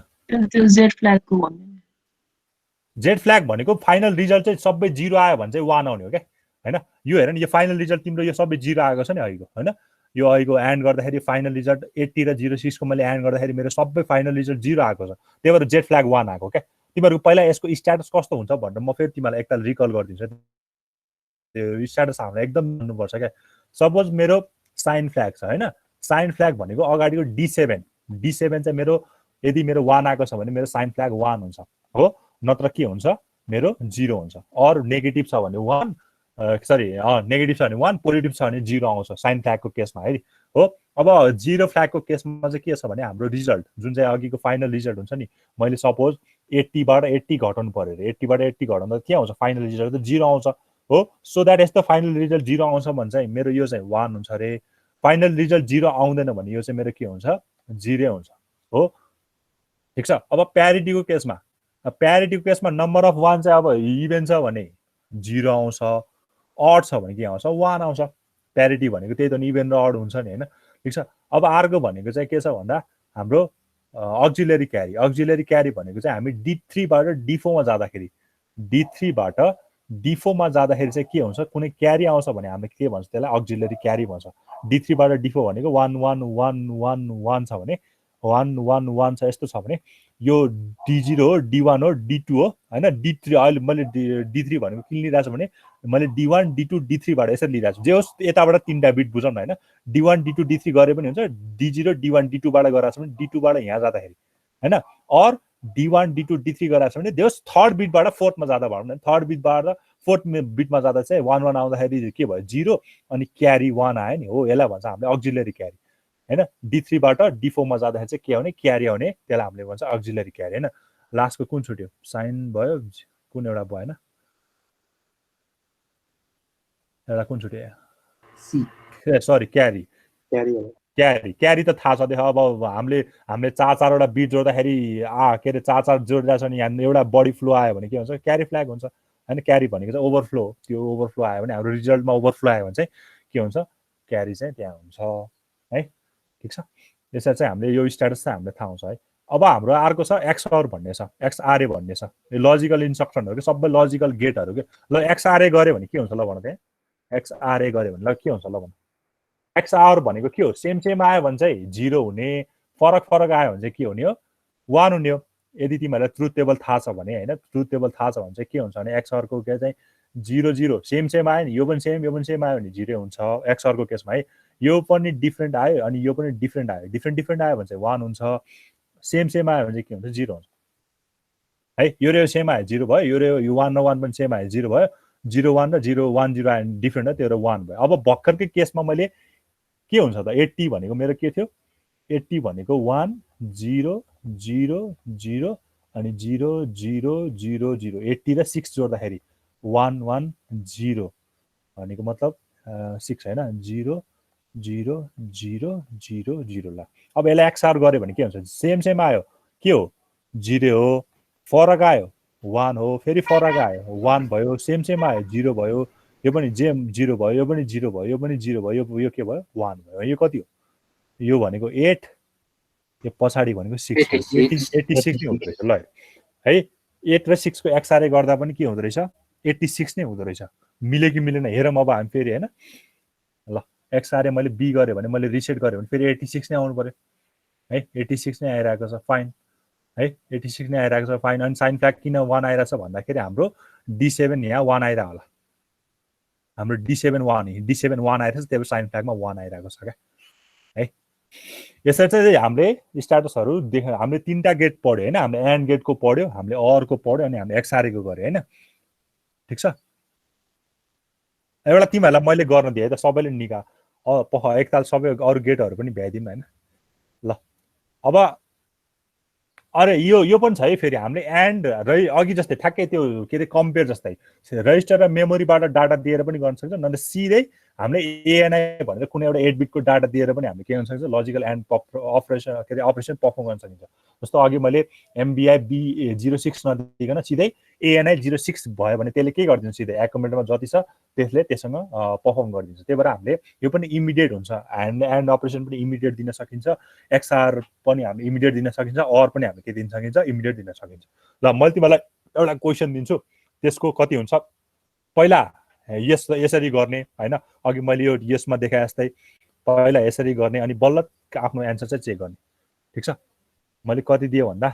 जेड फ्ल्याग भनेको फाइनल रिजल्ट चाहिँ सबै 0 आयो भने चाहिँ 1 आउने हो क्या हैन यो हेर न यो फाइनल रिजल्ट तिम्रो यो सबै 0 आएको छ नि अहिलेको हैन यो अहिलेको एन्ड गर्दाखेरि फाइनल रिजल्ट 80 र 06 को मैले एन्ड गर्दाखेरि मेरो सबै फाइनल रिजल्ट 0 आएको छ त्यही भएर जेड फ्ल्याग 1 आएको क्या तिमीहरुको पहिला यसको स्ट्याटस कस्तो हुन्छ भनेर म फेरि तिमीलाई एकताल रिकल गरिदिन्छु त्यो स्ट्याटस हामीले एकदम भन्नुपर्छ क्या सपोज मेरो साइन फ्ल्याग छ हैन साइन फ्ल्याग भनेको अगाडिको D7 चाहिँ मेरो यदि मेरो 1 आएको छ भने मेरो साइन फ्ल्याग 1 हुन्छ हो, नत्र के हुन्छ मेरो 0 हुन्छ। अर नेगेटिभ छ भने 1 सरी नेगेटिभ छ भने 1, पोजिटिभ छ भने 0 आउँछ साइन फ्ल्यागको केसमा है हो। अब 0 फ्ल्यागको केसमा चाहिँ के छ भने हाम्रो रिजल्ट जुन चाहिँ अघिको फाइनल रिजल्ट हुन्छ नि, मैले सपोज 80 बाट 80 घटाउनु पर्यो रे, 80 बाट 80 घटाउँदा के आउँछ फाइनल रिजल्ट त 0 आउँछ हो। सो द्याट यस्तो फाइनल रिजल्ट 0 आउँछ भने चाहिँ मेरो यो चाहिँ 1 हुन्छ रे। फाइनल रिजल्ट 0 आउँदैन भने यो चाहिँ मेरो के हुन्छ 0 हुन्छ हो, ठिक छ। अब प्यारिटीको केसमा नम्बर अफ 1 चाहिँ अब इभेन छ भने 0 आउँछ, अड छ भने के आउँछ 1 आउँछ। प्यारिटी भनेको त्यही त इभेन र अड हुन्छ नि हैन, ठिक छ। अब अर्को भनेको चाहिँ के छ भन्दा हाम्रो अक्जिलरी क्यारी भनेको चाहिँ हामी D3 बाट D4 मा जाँदाखेरि D3 बाट D4 मा जाँदाखेरि चाहिँ के हुन्छ, कुनै क्यारी आउँछ भने हामीले के भन्छ त्यसलाई अक्जिलरी क्यारी भन्छ। D3 बाट D4 भनेको 1 1 1 1 1 छ भने 1 1 1 छ, यस्तो छ भने यो D0 हो, D1 हो, D2 हो हैन, D3 अहिले मैले D3 भनेको किन लिइरहेको छु भने मैले D1 D2 D3 बाट यसरी लिइरहेको छु। जे होस् यताबाट तीनटा बिट बुझौँ न हैन, D1 D2 D3 गरे पनि हुन्छ, D0 D1 D2 बाट गराएको छ भने D2 बाट यहाँ जाँदाखेरि हैन, और D1 D2 D3 गराएको छ भने जे होस् थर्ड बिटबाट फोर्थ मा जाँदा भनौँ न, थर्ड बिटबाट फोर्थ बिटमा जाँदा चाहिँ 1 1 आउँदाखेरि के भयो 0 अनि क्यारी 1 आयो नि हो, यसलाई भन्छ हामीले अक्जिलरी क्यारी हैन। D3 बाट D4 मा जाँदाखेरि चाहिँ के आउने क्यारी आउने, त्यसलाई हामीले भन्छ अक्जिलरी क्यारी हैन। लास्टको कुन छुट्यो, साइन भयो, कुन एउटा भएन, एउटा कुन छुट्यो सी ए सरी क्यारी क्यारी त थाहा छ देखा। अब हामीले चार वटा बिट जोड्दाखेरि के अरे चार जोडिरहेको छ नि, यहाँ एउटा बडी फ्लो आयो भने के हुन्छ क्यारी फ्ल्याग हुन्छ हैन। क्यारी भनेको चाहिँ ओभरफ्लो, त्यो ओभरफ्लो आयो भने हाम्रो रिजल्टमा ओभरफ्लो आयो भने चाहिँ के हुन्छ क्यारी चाहिँ त्यहाँ हुन्छ है, ठिक छ। यसरी चाहिँ हामीले यो स्ट्याटस चाहिँ हामीले थाहा हुन्छ है। अब हाम्रो अर्को छ एक्सआर भन्ने छ, एक्सआरए भन्ने छ, यो लजिकल इन्स्ट्रक्सनहरू के सबै लजिकल गेटहरू के। ल एक्सआरए गऱ्यो भने के हुन्छ ल भन त्यहाँ, एक्सआरए गऱ्यो भने ल के हुन्छ ल भन। एक्सआर भनेको के हो, सेम आयो भने चाहिँ 0 हुने, फरक आयो भने चाहिँ के हुने हो 1 हुने हो। यदि तिमीहरूलाई ट्रुथ टेबल थाहा छ भने हैन, ट्रुथ टेबल थाहा छ भने चाहिँ के हुन्छ भने एक्सआरको के चाहिँ 0 0 सेम आयो नि, यो पनि सेम आयो भने 0 हुन्छ एक्सआरको केसमा है। यो पनि डिफ्रेन्ट आयो अनि यो पनि डिफ्रेन्ट आयो, डिफ्रेन्ट आयो भने चाहिँ 1 हुन्छ, सेम आयो भने चाहिँ के हुन्छ 0 हुन्छ है। यो र यो सेम आयो 0 भयो, यो र यो 1 र 1 पनि सेम आयो 0 भयो, 0 1 र 0 1 0 आयो डिफ्रेन्ट हो, त्यो र 1 भयो। अब भर्खरकै केसमा मैले के हुन्छ त 80 भनेको मेरो के थियो, 80 भनेको 1 0 0 0 अनि 0 0 0 0, 80 र 6 जोड्दाखेरि 1 1 0 भनेको मतलब 6 हैन, 0 0 0 0 0 ल। अब यसलाई एक्सआर गऱ्यो भने के हुन्छ, सेम आयो के हो 0 हो, फरक आयो 1 हो, फेरि फरक आयो 1 भयो, सेम आयो 0 भयो, यो पनि 0 भयो, यो पनि 0 भयो, यो पनि 0 भयो, यो के भयो 1 भयो। यो कति हो, यो भनेको 8, यो पछाडि भनेको 6 86 नै हुँदो रहेछ ल है। 8 र 6 को एक्सआरए गर्दा पनि के हुँदो रहेछ 86 नै हुँदो रहेछ। मिल्यो कि मिलेन हेरौँ अब हामी फेरि हैन। ल एक्सआरए मैले बी गरेँ भने मैले रिसेट गरेँ भने फेरि 86 नै आउनु पर्यो है, 86 नै आइरहेको छ फाइन है, 86 नै आइरहेको छ फाइन। अनि साइन फ्ल्याग किन 1 आइरहेछ भन्दाखेरि हाम्रो D7 यहाँ 1 आइरहेको होला, हाम्रो D7 1 आइरहेछ, त्यही भएर साइन फ्ल्यागमा 1 आइरहेको छ क्या है। यसरी चाहिँ हामीले स्ट्याटसहरू देख, हामीले 3टा गेट पढ्यो हैन, हामीले एन्ड गेटको पढ्यो, हामीले अरको पढ्यो अनि हामीले एक्सआरएको गर्यो हैन, ठिक छ। एउटा तिमीहरूलाई मैले गर्न दिएँ है त, सबैले निका एकताल सबै अरू गेटहरू पनि भ्याइदिउँ हैन। ल अब अरे यो पनि छ है फेरि हामीले एन्ड अघि जस्तै ठ्याक्कै त्यो के अरे कम्पेयर जस्तै रजिस्टर र मेमोरीबाट डाटा दिएर पनि गर्न सक्छ, नत्र सिधै हामीले एएनआई भनेर कुनै एउटा 8 बिटको डाटा दिएर पनि हामीले के गर्न सक्छ लजिकल एन्ड अपरेसन के अरे अपरेसन पर्फर्म गर्न सकिन्छ। जस्तो अघि मैले एमबिआई B06 नदिइकन सिधै एएनआई 06 भयो भने त्यसले के गरिदिन्छ, सिधै एकोमेन्टमा जति छ त्यसले त्यससँग पर्फर्म गरिदिन्छ। त्यही भएर हामीले यो पनि इमिडिएट हुन्छ, एन्ड अपरेसन पनि इमिडिएट दिन सकिन्छ, एक्सआर पनि हामीले इमिडिएट दिन सकिन्छ, अर पनि हामीले के दिन सकिन्छ इमिडिएट दिन सकिन्छ। ल मैले तिमीलाई एउटा क्वेसन दिन्छु, त्यसको कति हुन्छ पहिला यसरी गर्ने हैन, अघि मैले यो यसमा देखाए जस्तै पहिला यसरी गर्ने अनि बल्ल आफ्नो एन्सर चाहिँ चेक गर्ने, ठिक छ। मैले कति दिएँ भन्दा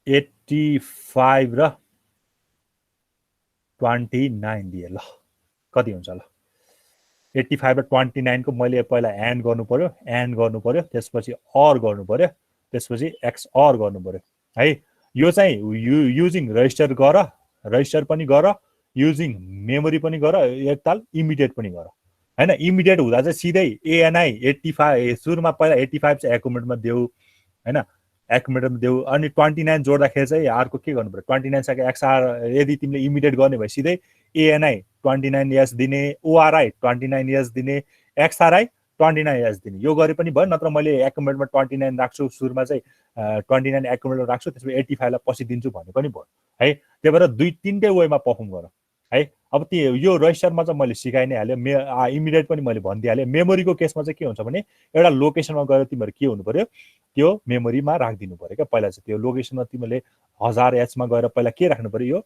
85 र 29 दिएँ। ल कति हुन्छ, ल 85 र 29 को मैले पहिला एन्ड गर्नु पर्यो त्यसपछि अर गर्नु पर्यो त्यसपछि एक्स अर गर्नु पर्यो है यो चाहिँ युजिङ रजिस्टर पनि गर युजिङ मेमोरी पनि गर एकताल इमिडिएट पनि गर हैन इमिडिएट हुँदा चाहिँ सिधै एएनआई 85 सुरुमा पहिला 85 चाहिँ एकुमुलेटरमा देऊ हैन एकुमुलेटरमा देऊ अनि 29 जोड्दाखेरि चाहिँ अर्को के गर्नु पर्यो 29 सँग एक्सआर यदि तिमीले इमिडिएट गर्ने भए सिधै एएनआई 29 एस दिने ओआरआई 29 एस दिने एक्सआरआई 29 एस दिने यो गरे पनि भयो नत्र मैले एकुमुलेटरमा 29 राख्छु सुरुमा चाहिँ 29 एकुमुलेटर राख्छु त्यसपछि 85 लाई पछि दिन्छु भन्ने पनि भयो है त्यही भएर दुई तीनटै वेमा परफर्म गर है अब त्यो यो रजिस्टरमा चाहिँ मैले सिकाइ नै हाले इमिडिएट पनि मैले भनिदिहाले मेमोरीको केसमा चाहिँ के हुन्छ भने एउटा लोकेसनमा गएर तिमीहरू के हुनु पर्यो त्यो मेमोरीमा राखिदिनु पर्यो क्या पहिला चाहिँ त्यो लोकेसनमा तिमीले 1000 एच मा गएर पहिला के राख्नु पर्यो यो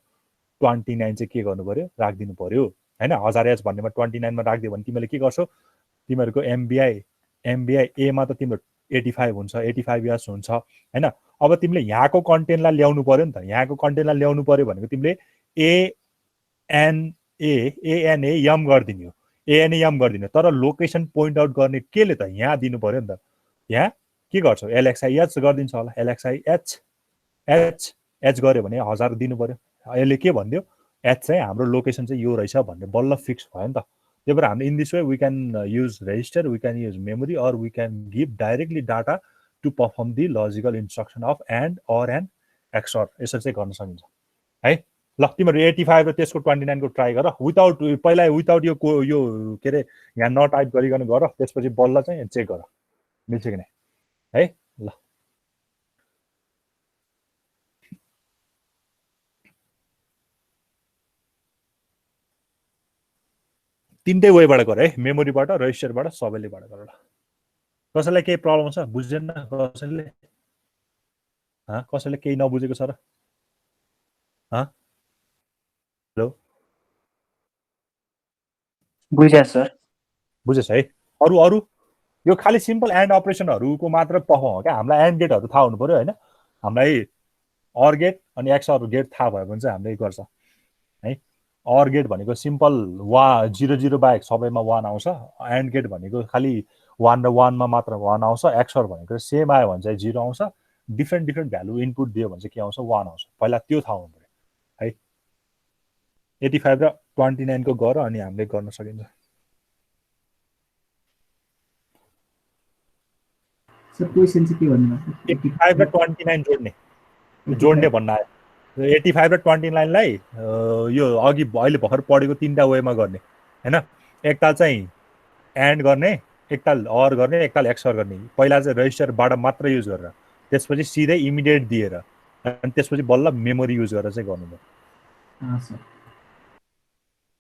29 चाहिँ के गर्नु पर्यो राखिदिनु पर्यो हैन 1000 एच भन्नेमा 29 मा राखिदियो भने तिमीले के गर्छौ तिमीहरूको एमबीआई ए मा त तिम्रो 85 हुन्छ 85 एच हुन्छ हैन अब तिमीले यहाँको कन्टेन्टलाई ल्याउनु पर्यो नि त यहाँको कन्टेन्टलाई ल्याउनु पर्यो भनेको तिमीले एएनए यम गरिदिने हो एएनए यम गरिदिने तर लोकेसन पोइन्ट आउट गर्ने केले त यहाँ दिनु पर्यो नि त यहाँ के गर्छौ एलएक्सआई एच गरिदिन्छ होला एलएक्सआई एच गर्यो भने 1000 दिनु पर्यो यसले के भन्दियो एच चाहिँ हाम्रो लोकेसन चाहिँ यो रहेछ भन्ने बल्ल फिक्स भयो नि त त्यही भएर हामीले in this way we can use register we can use memory or we can give directly data to perform the logical instruction of and or and XOR यसरी चाहिँ गर्न सकिन्छ है ल तिमीहरू 85 र त्यसको 29 को ट्राई गर पहिला विदाउट यो के अरे यहाँ नटाइप गरिकन गर त्यसपछि बल्ल चाहिँ चेक गर मिल्छ कि नै है ल तीनटै वेबाट गर है मेमोरीबाट रजिस्टरबाट सबैलेबाट गर कसैलाई केही प्रब्लम छ बुझेन कसैले केही नबुझेको छ र हेलो बुझेछ है अरु यो खाली सिम्पल एन्ड अपरेसनहरुको मात्र पर्फर्म हो क्या हामीलाई एन्ड गेटहरु थाहा हुनु पर्यो हैन हामीलाई अर गेट अनि एक्सअर गेट थाहा भयो भने चाहिँ हामीले गर्छ है अर गेट भनेको सिम्पल 00 बाहेक सबैमा 1 आउँछ एन्ड गेट भनेको खाली 1 र 1 मा मात्र 1 आउँछ एक्सअर भनेको सेम आयो भने चाहिँ 0 आउँछ डिफरेन्ट भ्यालु इनपुट दियो भने चाहिँ के आउँछ 1 आउँछ पहिला त्यो थाहा हुनु पर्यो है 85 र 29 को गर अनि हामीले गर्न सकिन्छ सर क्वेशन चाहिँ के भन्नु 85 र 29 जोड्ने भन्न आयो 85 र 29 लाई यो अघि अहिले भर्खर पढेको तीनटा वेमा गर्ने हैन एकताल चाहिँ एन्ड गर्ने एकताल अर गर्ने एकताल एक्सअर गर्ने पहिला चाहिँ रजिस्टरबाट मात्र युज गरेर त्यसपछि सिधै इमिडिएट दिएर अनि त्यसपछि बल्ल मेमोरी युज गरेर चाहिँ गर्नु सर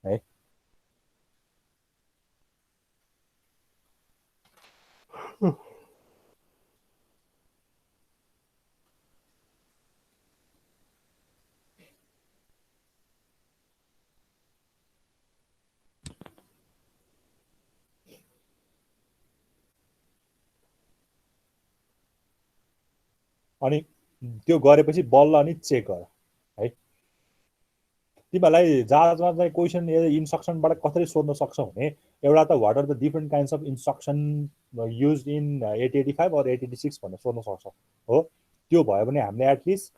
है अनि त्यो गरेपछि बल्ल अनि चेक गर है तिमीलाई जहाजमा चाहिँ क्वेशन इन्स्ट्रक्सनबाट कसरी सोध्न सक्छौ भने एउटा त what are the different kinds of instruction used in 8085 और 8086 भनेर सोध्न सक्छौ हो त्यो भयो भने हामीले एटलिस्ट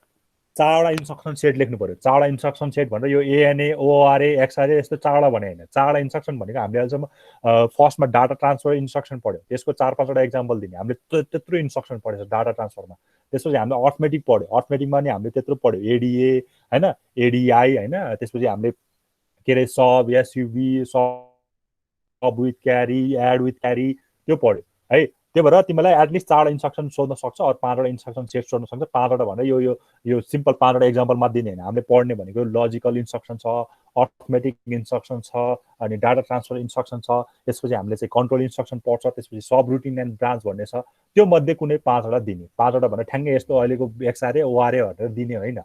4वटा इन्स्ट्रक्सन सेट लेख्नु पर्यो 4वटा इन्स्ट्रक्सन सेट भनेर यो एएनए ओआरए एक्सआरए यस्तो 4वटा भने हैन 4वटा इन्स्ट्रक्सन भनेको हामीले अहिलेसम्म फर्स्टमा डाटा ट्रान्सफर इन्स्ट्रक्सन पढ्यो त्यसको 4-5 वटा एक्जाम्पल दिने हामीले त्यत्रो इन्स्ट्रक्सन पढेछ डाटा ट्रान्सफरमा त्यसपछि हामीले अर्थमेटिक पढ्यो अर्थमेटिकमा नि हामीले त्यत्रो पढ्यो एडीए हैन एडीआई हैन त्यसपछि हामीले के रे सब एसयुबी सब विथ क्यारी एड विथ क्यारी त्यो पढ्यो है त्यही भएर तिमीलाई एटलिस्ट 4वटा इन्स्ट्रक्सन सोध्न सक्छ अर 5वटा इन्स्ट्रक्सन सेट सोध्न सक्छ 5वटा भनेर यो सिम्पल 5वटा एक्जाम्पल मा दिने हैन हामीले पढ्ने भनेको लजिकल इन्स्ट्रक्सन छ अर्थमेटिक इन्स्ट्रक्सन छ अनि डाटा ट्रान्सफर इन्स्ट्रक्सन छ त्यसपछि हामीले चाहिँ कन्ट्रोल इन्स्ट्रक्सन पढ्छ त्यसपछि सब रुटिन एन्ड ब्रान्च भन्ने छ त्यो मध्ये कुनै 5वटा दिने 5वटा भने ठ्याङ्गै यस्तो अहिलेको एक्सआरए ओआरए भनेर दिने होइन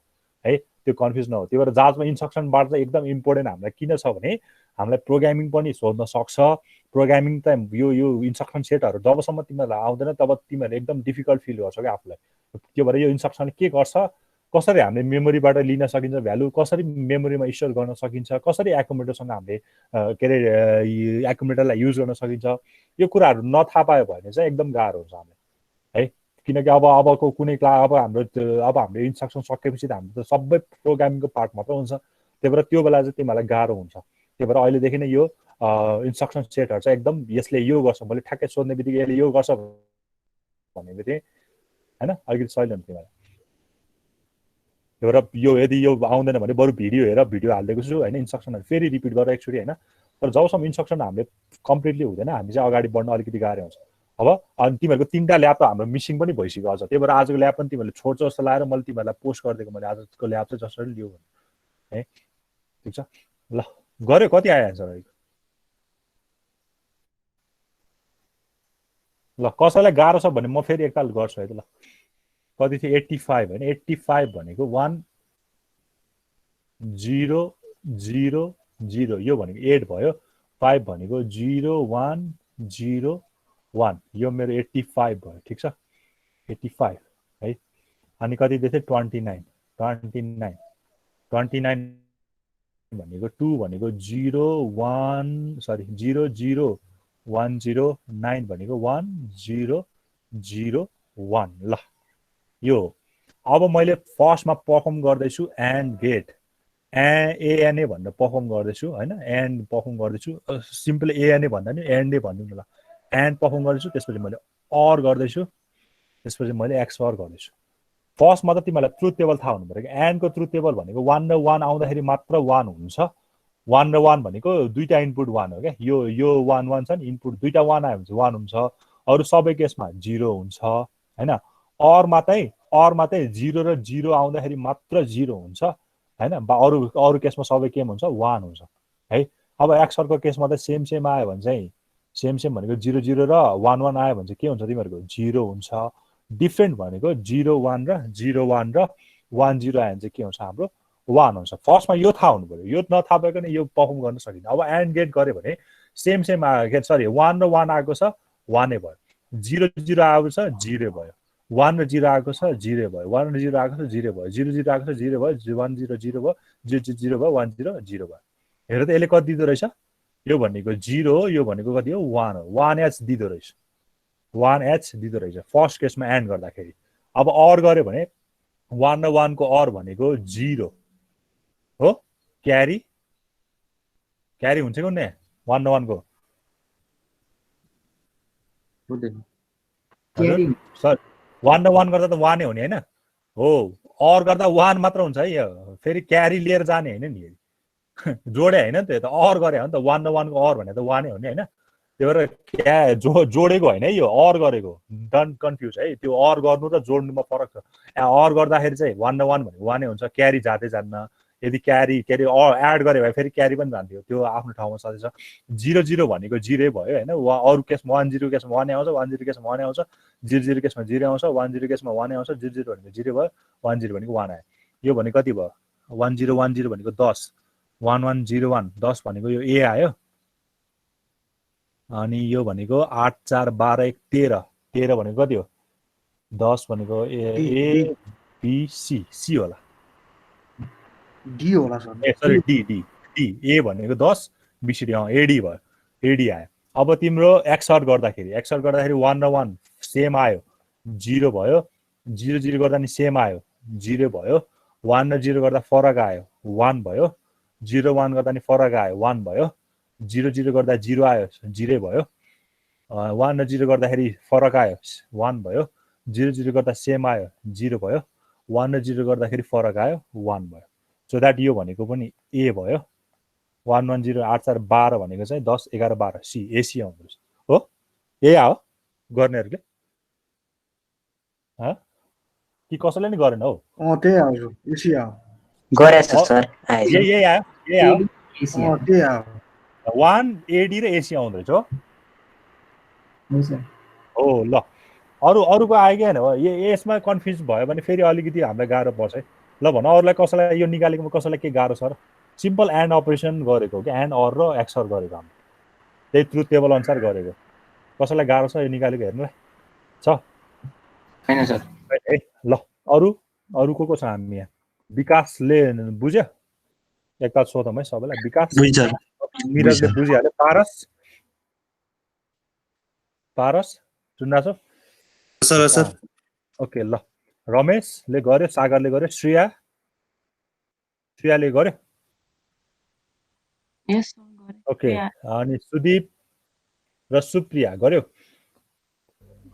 है त्यो कन्फ्युज नहो त्यही भएर जाजमा इन्स्ट्रक्सनबाट चाहिँ एकदम इम्पोर्टेन्ट हामीलाई किन छ भने हामीलाई प्रोग्रामिङ पनि सोध्न सक्छ प्रोग्रामिङ त यो इन्स्ट्रक्सन सेटहरु जबसम्म तिमीलाई आउँदैन तब तिमीले एकदम डिफिकल्ट फिल गर्छौ के आफुलाई त्यो भएर यो इन्स्ट्रक्सनले के गर्छ कसरी हामीले मेमोरीबाट लिन सकिन्छ भ्यालु, कसरी मेमोरीमा स्टोर गर्न सकिन्छ, कसरी एकुमुलेटरसँग हामीले के अरे एकुमुलेटरलाई युज गर्न सकिन्छ, यो कुराहरू नथाहा पायो भने चाहिँ एकदम गाह्रो हुन्छ हामीलाई है। किनकि अबको कुनै क्लास अब हाम्रो इन्स्ट्रक्सन सकेपछि त हाम्रो त सबै प्रोग्रामिङको पार्ट मात्र हुन्छ, त्यही भएर त्यो बेला चाहिँ तिमीहरूलाई गाह्रो हुन्छ। त्यही भएर अहिलेदेखि नै यो इन्स्ट्रक्सन सेटहरू चाहिँ एकदम यसले यो गर्छ, मैले ठ्याक्कै सोध्ने बित्तिकै यसले यो गर्छ भन्ने बित्तिकै होइन अलिकति सजिलो हुन्छ तिमीलाई। त्यही भएर यो यदि यो आउँदैन भने बरु भिडियो हालिदिएको छु होइन, इन्स्ट्रक्सनहरू फेरि रिपिट गरेर एकचोटि होइन। तर जबसम्म इन्स्ट्रक्सन हामीले कम्प्लिटली हुँदैन हामी चाहिँ अगाडि बढ्न अलिकति गाह्रो हुन्छ। अब अनि तिमीहरूको 3टा ल्याब त हाम्रो मिसिङ पनि भइसक्यो अझ, त्यही भएर आजको ल्याब पनि तिमीहरूले छोड्छ जस्तो लागेर मैले तिमीहरूलाई पोस्ट गरिदिएको, मैले आजको ल्याब चाहिँ जसरी लियो भने है। ठिक छ ल, गऱ्यो कति आयो एन्सर अहिले? ल कसैलाई गाह्रो छ भने म फेरि एकताल गर्छु है त। ल कति थियो? 85 होइन, 85 भनेको 1 0 0 0 यो भनेको 8 भयो, 5 भनेको 0 1 0 1 यो मेरो 85 भयो। ठिक छ 85 है। अनि कति दिएको थियो? 29 भनेको 2 भनेको 0 1 सरी 0 0 1 0 9 भनेको 1 0 0 1। ल यो अब मैले फर्स्टमा पर्फर्म गर्दैछु एन्ड गेट एएनए भनेर पर्फर्म गर्दैछु होइन, एन्ड पर्फर्म गर्दैछु। सिम्पल एएनए भन्दा नि एन्डे भनिदिउँ न ल। एन्ड पर्फर्म गर्दैछु, त्यसपछि मैले अर गर्दैछु, त्यसपछि मैले एक्सअर गर्दैछु। फर्स्टमा त तिमीलाई ट्रुथ टेबल थाहा हुनु पऱ्यो। एन्डको ट्रुथ टेबल भनेको 1 र 1 आउँदाखेरि मात्र 1 हुन्छ। 1 र 1 भनेको दुईटा इनपुट 1 हो क्या। यो 1 1 छ नि, इनपुट दुईटा 1 आयो भने चाहिँ 1 हुन्छ, अरू सबै केसमा 0 हुन्छ होइन। अरमा चाहिँ 0 र 0 आउँदाखेरि मात्र 0 हुन्छ होइन, अरू केसमा सबै के हुन्छ? 1 हुन्छ है। अब एक्सअरको केसमा त सेम आयो भने चाहिँ सेम भनेको 0 0 र 1 1 आयो भने चाहिँ के हुन्छ तिमीहरूको? 0 हुन्छ। डिफ्रेन्ट भनेको 0 1 र 0 1 र 1 0 आयो भने चाहिँ के हुन्छ? हाम्रो 1 हुन्छ। फर्स्टमा यो थाहा हुनु पऱ्यो, यो नथाहा भइकन यो पर्फर्म गर्न सकिन्छ। अब एन्ड गेट गऱ्यो भने सेम आयो, सरी 1 र 1 आएको छ 1 नै भयो, 0 0 आएको छ 0 भयो, 1 र 0 आएको छ 0 भयो, 1 र 0 आएको छ 0 भयो, 0 0 आएको छ 0 भयो, 1 0 0 भयो, 0 0 भयो, 1 0 0 भयो। हेर त यसले कति दिँदो रहेछ? यो भनेको 0 हो, यो भनेको कति हो? 1 हो। 1H दिँदो रहेछ, 1H दिँदो रहेछ फर्स्ट केसमा एन्ड गर्दाखेरि। अब अर गऱ्यो भने 1 र 1 को अर भनेको 0 हो, क्यारी हुन्छ कि हुँदैन? 1 र 1 को सर 1 र 1 गर्दा त 1 नै हुने होइन हो, अर गर्दा 1 मात्र हुन्छ है। फेरि क्यारी लिएर जाने होइन नि, जोडे होइन नि त, अर गरे हो नि त। 1 र 1 को अर भने त 1 नै हो नि होइन। त्यही भएर जोडेको होइन है, यो अर गरेको। डन्ट कन्फ्युज है, त्यो अर गर्नु र जोड्नुमा फरक छ। अर गर्दाखेरि चाहिँ 1 र 1 भनेको 1 नै हुन्छ, क्यारी जाँदै जान्न। यदि क्यारी के अरे एड गऱ्यो भने फेरि क्यारी पनि जान्थ्यो, त्यो आफ्नो ठाउँमा सधैँ छ। 0 0 भनेको 0 भयो होइन, अरू केसमा 1 0 केसमा 1 आउँछ, 1 0 केसमा 1 आउँछ, 0 0 केसमा 0 आउँछ, 1 0 केसमा 1 आउँछ, 0 0 भनेको 0 भयो, 1 0 भनेको 1 आयो। यो भनेको कति भयो? 1 0 1 0 भनेको 10, 1 1 0 1 10 भनेको यो ए आयो। अनि यो भनेको 8 4 12 1 13, 13 भनेको कति हो? 10 भनेको ए बी सी होला, डी होला sir. A sorry D A भनेको 10, बीसीडी एडी भयो, एडी आयो। अब तिम्रो एक्सअर गर्दाखेरि 1 र 1 सेम आयो 0 भयो, 0 0 गर्दा नि सेम आयो 0 भयो, 1 र 0 गर्दा फरक आयो 1 भयो, 0 1 गर्दा नि फरक आयो 1 भयो, 0 0 गर्दा 0 आयो 0 भयो, 1 र 0 गर्दाखेरि फरक आयो 1 भयो, 0 0 गर्दा सेम आयो 0 भयो, 1 र 0 गर्दाखेरि फरक आयो 1 भयो। सो द्याट यो भनेको पनि ए भयो। 1 1 0 8 4 12 भनेको चाहिँ 10 11 12 सी एसी आउँदो रहेछ हो। ए हो गर्नेहरूले कि कसैले नि गरेन हौ? त्यही आयो एसी आयो, गरेछ सर आएछ। यही आयो, यही आयो, त्यही आयो। 1 एडी र एसी आउँदो रहेछ हो। ल अरूको आयो कि होइन हो, यसमा कन्फ्युज भयो भने फेरि अलिकति हामीलाई गाह्रो पर्छ है। ल भन अरूलाई कसैलाई यो निकालेकोमा कसैलाई के गाह्रो छ र? सिम्पल एन्ड अपरेसन गरेको कि एन्ड अर र एक्सअर गरेको हामी, त्यही ट्रुथ टेबल अनुसार गरेको। कसैलाई गाह्रो छ यो निकालेको हेर्नुलाई? छ हैन सर है। ल अरू अरू को छ हामी यहाँ विकासले बुझ्यो एकताल सोधौँ है सबैलाई विकास बुझ्छ निरजले बुझिहाल्यो पारस पारस सुन्दाछौ सर सर ओके ल रमेशले गर्यो सागरले गर्यो श्रेयाले गर्यो यस ओके अनि सुदीप र सुप्रिया गर्यो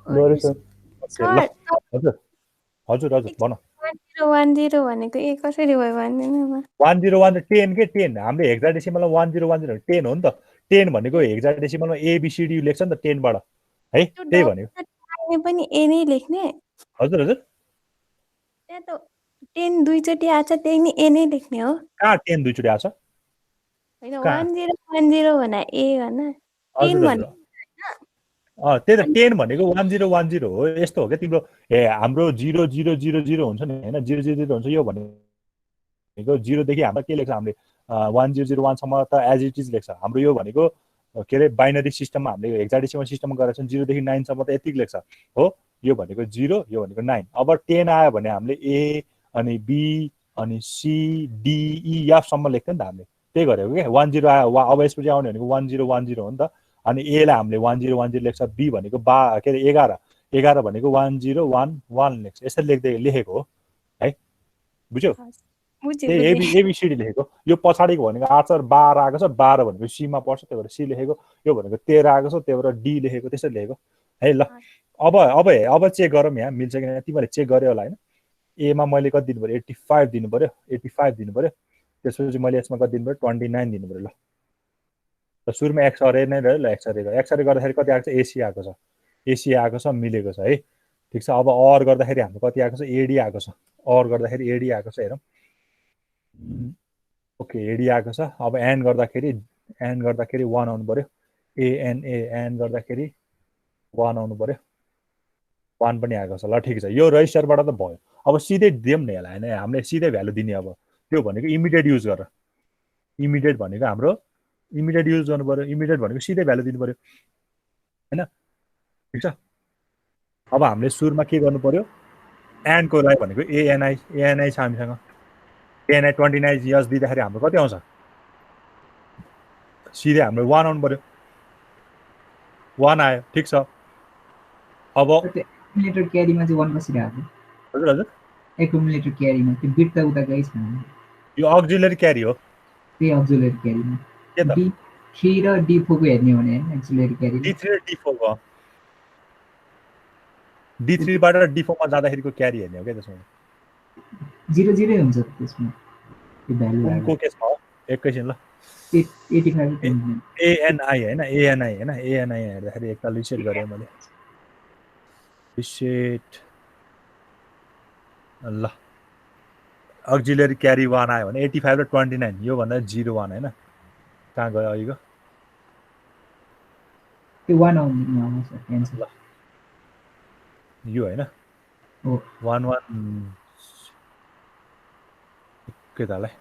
गरे सर ओके ल हजुर हजुर हजुर भन 1010 भनेको ए कसरी भयो भन्दिनुमा 1010 10 के 10 हाम्रो हेक्साडेसिमलमा 1010 10 हो नि त 10 भनेको हेक्साडेसिमलमा एबिसिडी लेख्छ नि त 10 बाट है त्यही भनेको आउने पनि ए नै लेख्ने हजुर हजुर त्यहाँ त 10 दुईचोटि आछ त्यही नि ए नै लेख्ने हो कहाँ 10 दुईचोटि आछ हैन 1010 भना ए भन 10 हजुर भन त्यही त 10 भनेको 1010 हो यस्तो हो क्या तिम्रो हाम्रो 0000 हुन्छ नि हैन 000 हुन्छ यो भनेको 0 देखि हाम्रो के लेख्छ हामीले 1001 सम्म त एज इट इज लेख्छ हाम्रो यो भनेको के रे बाइनरी सिस्टममा हामीले हेक्साडेसिमल सिस्टममा गरेर छन् 0 देखि 9 सम्म त यतिक लेख्छ हो यो भनेको 0 यो भनेको 9 अब 10 आयो भने हामीले ए अनि बी अनि सी डी ई एफ सम्म लेख्थ्यौं नि त हामीले त्यही गरेको के 10 आयो अब यसपछि आउने भनेको 1010 हो नि त अनि ए लाई हामीले 1010 लेख्छ बी भनेको के रे 11 भनेको 1011 लेख्छ यसरी लेखेको हो है बुझ्यौ त्यही एबिसिडी लेखेको यो पछाडिको भनेको आचर 12 आएको छ 12 भनेको सी मा पर्छ त्यही भएर सी लेखेको यो भनेको 13 आएको छ त्यही भएर डी लेखेको त्यसरी लेखेको है ल अब चेक गरौँ यहाँ मिल्छ कि हैन तिमीले चेक गर्यो होला हैन ए मा मैले कति दिनु पर्यो 85 दिनु पर्यो 85 दिनु पर्यो त्यसपछि मैले यसमा कति दिनु पर्यो 29 दिनु पर्यो ल त सुरुमा एक्स अरे नै रह्यो ल एक्स अरे गर्दाखेरि कति आएको छ एसी आएको छ मिलेको छ है ठीक छ अब अर गर्दाखेरि हाम्रो कति आएको छ एडी आएको छ अर गर्दाखेरि एडी आएको छ हेरौँ ओके एडी आएको छ अब एन्ड गर्दाखेरि 1 आउनु पर्यो एन गर्दाखेरि 1 आउनु पर्यो 1 पनि आएको छ ल ठिक छ यो रजिस्टरबाट त भयो अब सिधै दियौँ न यसलाई हैन हामीले सिधै भ्यालु दिने अब त्यो भनेको इमिडिएट युज गर इमिडिएट भनेको हाम्रो इमिडिएट युज गर्नु पर्यो इमिडिएट भनेको सिधै भ्यालु दिनु पर्यो हैन ठिक छ अब हामीले सुरुमा के गर्नु पर्यो एन को लागि भनेको एएनआई छ हामीसँग एएनआई 29 यस दिँदाखेरि हाम्रो कति आउँछ सिधै हाम्रो 1 आउनु पर्यो 1 आयो ठिक छ अब एक्युमुलेटर क्यारीमा चाहिँ 1 कसरी आयो हजुर हजुर एक्युमुलेटर क्यारीमा त्यो बिट त उता गइस न यो अक्जिलरी क्यारी हो त्यही अक्जिलरी क्यारीमा के त D3 र D4 को हेर्ने हो भने एक्सिलरी क्यारी D3 र D4 को D3 बाट D4 मा जाँदाखेरिको क्यारी हेर्ने हो के त्यसमा 00 हुन्छ त्यसमा त्यो भ्यालु उनको के छ एकैछिन ल 85 एएनआई हैन एएनआई हेर्दाखेरि एकताल रिसेट गरे मैले रिसेट ल अक्जिलरी क्यारी 1 आयो भने 85 र 29 यो भन्दा 01 हैन कहाँ गयो अहिलेको त्यो 1 आउँछ एन्सर ल यो हैन हो 11 के तालाई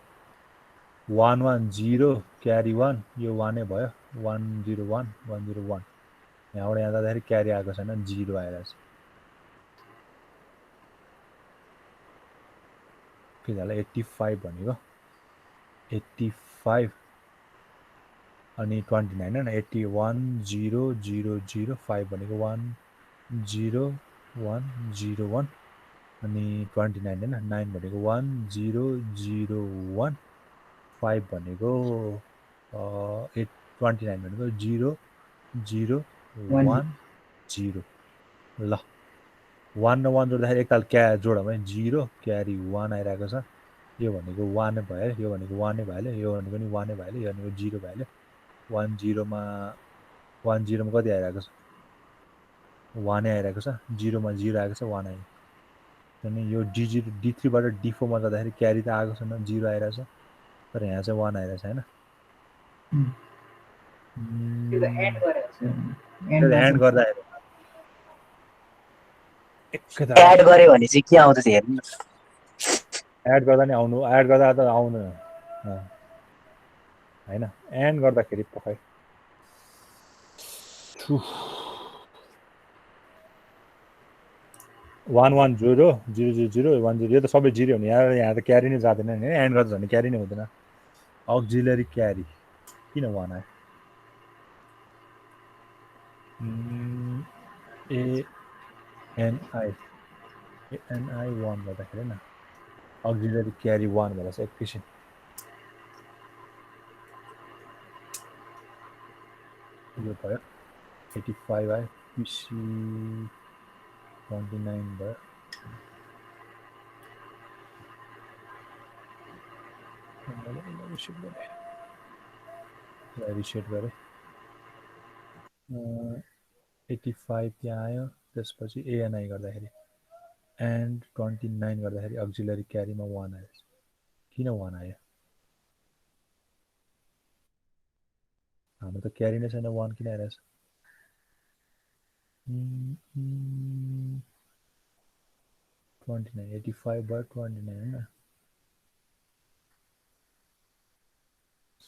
110 क्यारी 1 यो 1 नै भयो 101 यहाँबाट यहाँ जाँदाखेरि क्यारी आएको छैन 0 आइरहेछ के तालाई 85 भनेको 85 अनि 29 हैन 81005 भनेको 10101 अनि 29 हैन 9 भनेको 1001 5 भनेको 829 भनेको 0010 ल 1 र 1 जोड्दाखेरि एकताल जोडौँ है 0 क्यारी 1 आइरहेको छ यो भनेको 1 नै भयो यो भनेको 1 नै भयो यो भनेको नि 1 नै भयो यो भनेको 0 भयो 10 मा कति आइरहेको छ 1 नै आइरहेको छ 0 मा 0 आएको छ 1 आयो अनि यो D3 बाट D4 मा जाँदाखेरि क्यारी त आएको छैन 0 आइरहेछ तर यहाँ चाहिँ 1 आइरहेछ हैन त्यो त एन्ड गरेको छ एन्ड गर्दा एड गरे भने चाहिँ के आउँछ हेर्नु एड गर्दा नि आउनु एड गर्दा त आउनु हैन एन्ड गर्दाखेरि पकाइ 110 यो त सबै 0 हुने यहाँ त क्यारी नै जाँदैन नि एन्ड गर्दा झन् क्यारी नै हुँदैन अक्जिलरी क्यारी किन 1 आयो एएनआई 1 गर्दाखेरि न अक्जिलरी क्यारी 1 भएर चाहिँ एकैछिन यो भयो 85 आयो पिसी 29 भयो रिसेट गरेँ 85 त्यहाँ आयो त्यसपछि एएनआई गर्दाखेरि एन्ड 29 गर्दाखेरि अक्जिलरी क्यारीमा 1 आयो किन 1 आयो हाम्रो त क्यारी नै छैन 1 किन आइरहेछ 29 85 भयो 29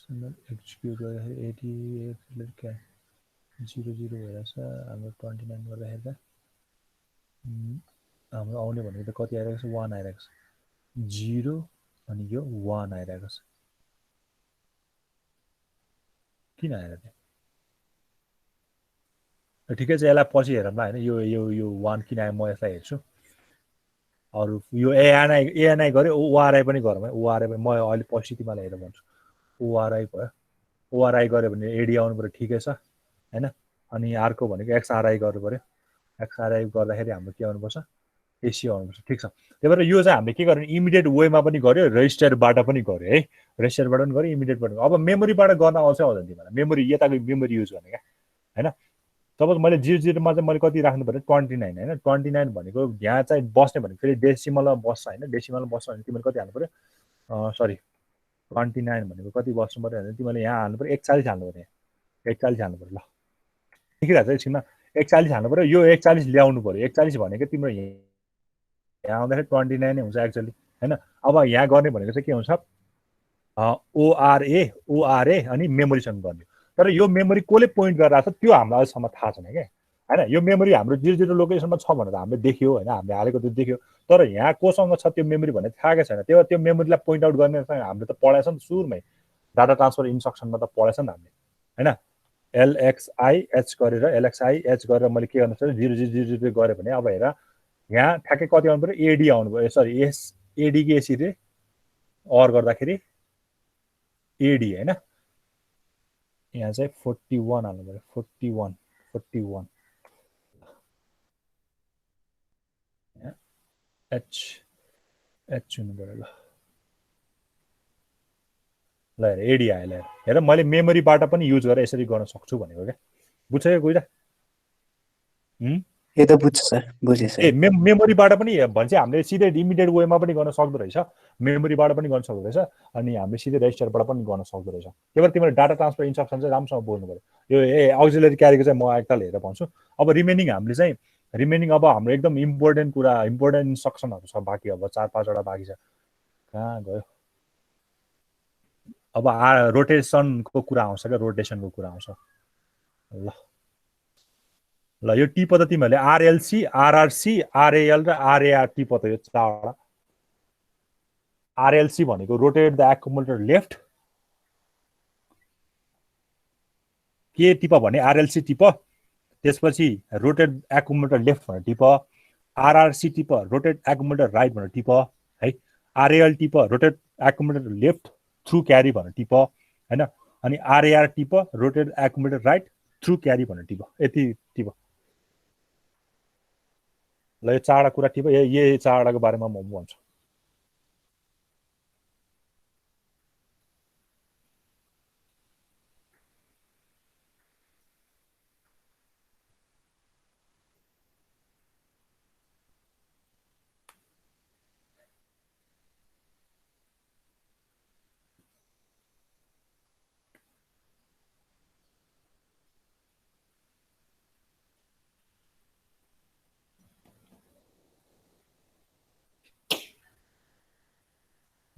हैन एक्जिक्युट गर्दाखेरि 88 क्या 00 भइरहेछ हाम्रो 29 गर्दाखेरि त हाम्रो आउने भनेको त कति आइरहेको छ 1 आइरहेको छ 0 अनि यो 1 आइरहेको छ किन आएर त्यो ठिकै छ यसलाई पछि हेरौँला हैन यो 1 किन आयो म यसलाई हेर्छु अरु यो एएनआई गर्यो ओआरआई पनि गरौँ है ओआरआई पनि म अहिले पछि तिमीलाई हेरेर भन्छु ओआरआई भयो ओआरआई गर्यो भने एडी आउनु पर्यो ठिकै छ हैन अनि अर्को भनेको एक्सआरआई गर्नु पर्यो एक्सआरआई गर्दाखेरि हाम्रो के आउनुपर्छ एसी आउनुपर्छ ठिक छ त्यही भएर यो चाहिँ हामीले के गर्ने इमिडिएट वेमा पनि गर्यो रेजिस्टरबाट पनि गर्यो है रेजिस्टरबाट पनि गर्यो इमिडिएटबाट अब मेमोरीबाट गर्न आउँछ आउँदैन तिमीलाई मेमोरी यताको मेमोरी युज गर्ने क्या हैन तब मैले 00 मा चाहिँ मैले कति राख्नु पर्यो 29 हैन 29 भनेको यहाँ चाहिँ बस्ने भनेको फेरि डेसिमलमा बस्छ हैन डेसिमलमा बस्छ भने तिमीले कति हाल्नु पर्यो सरी 29 भनेको कति बस्नु पर्यो भने तिमीले यहाँ हाल्नु पर्यो 41 हाल्नु पर्यो 41 हाल्नु पर्यो ल देखिरहेको छ एकछिनमा 41 हाल्नु पर्यो यो 41 ल्याउनु पर्यो 41 भनेको तिम्रो यहाँ आउँदाखेरि 29 नै हुन्छ एक्चुअली हैन अब यहाँ गर्ने भनेको चाहिँ के हुन्छ ओआरए अनि मेमोरीसँग गर्ने तर यो मेमोरी कसले पोइन्ट गरिरहेको छ त्यो हामीलाई अहिलेसम्म थाहा छैन क्या हैन यो मेमोरी हाम्रो 00 लोकेसनमा छ भनेर हामीले देख्यो हैन हामीले हालेको त्यो देख्यो तर यहाँ कोसँग छ त्यो मेमोरी भन्ने थाहा छैन त्यो मेमोरीलाई पोइन्ट आउट गर्ने हामीले त पढाएछ नि सुरुमै डाटा ट्रान्सफर इन्स्ट्रक्सनमा त पढाएछ नि हामीले हैन LXIH गरेर LXIH गरेर मैले के गर्नु पर्छ 0000 गरे भने अब हेर यहाँ ठ्याक्कै कति आउनु पर्यो एडी आउनु पर्यो सरी एस एडी के एसी रे अर गर्दाखेरि एडी हैन यहाँ चाहिँ 41 हाल्नु पर्यो 41 एच हुनु पर्यो ल हेर एडी आयो ल हेर मैले मेमोरीबाट पनि युज गरेर यसरी गर्न सक्छु भनेको क्या बुझ्यो कोही त यो त बुझ्छ सर बुझे सर मेमोरीबाट पनि भन्छ हामीले सिधै इमिडिएट वेमा पनि गर्न सक्दो रहेछ मेमोरीबाट पनि गर्न सक्दो रहेछ अनि हामीले सिधै रेजिस्टरबाट पनि गर्न सक्दो रहेछ त्यही भएर तिमीले डाटा ट्रान्सफर इन्स्ट्रक्सन चाहिँ राम्रोसँग बोल्नु पर्यो यो अक्जिलरी क्यारीको चाहिँ म एकताल हेरेर भन्छु अब रिमेनिङ हामीले चाहिँ अब हाम्रो एकदम इम्पोर्टेन्ट इन्स्ट्रक्सनहरू छ बाँकी अब 4-5 वटा बाँकी छ कहाँ गयो अब रोटेसनको कुरा आउँछ क्या रोटेसनको कुरा आउँछ ल यो टिप त तिमीहरूले आरएलसी आरआरसी आरएल र आरएआर टिप त यो चारवटा आरएलसी भनेको रोटेट द एक्युमुलेटर लेफ्ट के टिप भने आरएलसी टिप त्यसपछि रोटेट एक्युमुलेटर लेफ्ट भनेर टिप आरआरसी टिप रोटेट एक्युमुलेटर राइट भनेर टिप है आरएल टिप rotate accumulator left through carry भनेर टिप हैन अनि आरएआर टिप rotate accumulator right through carry भनेर टिप यति टिप ल यो चारवटा कुरा टिप यो चारवटाको बारेमा म भन्छु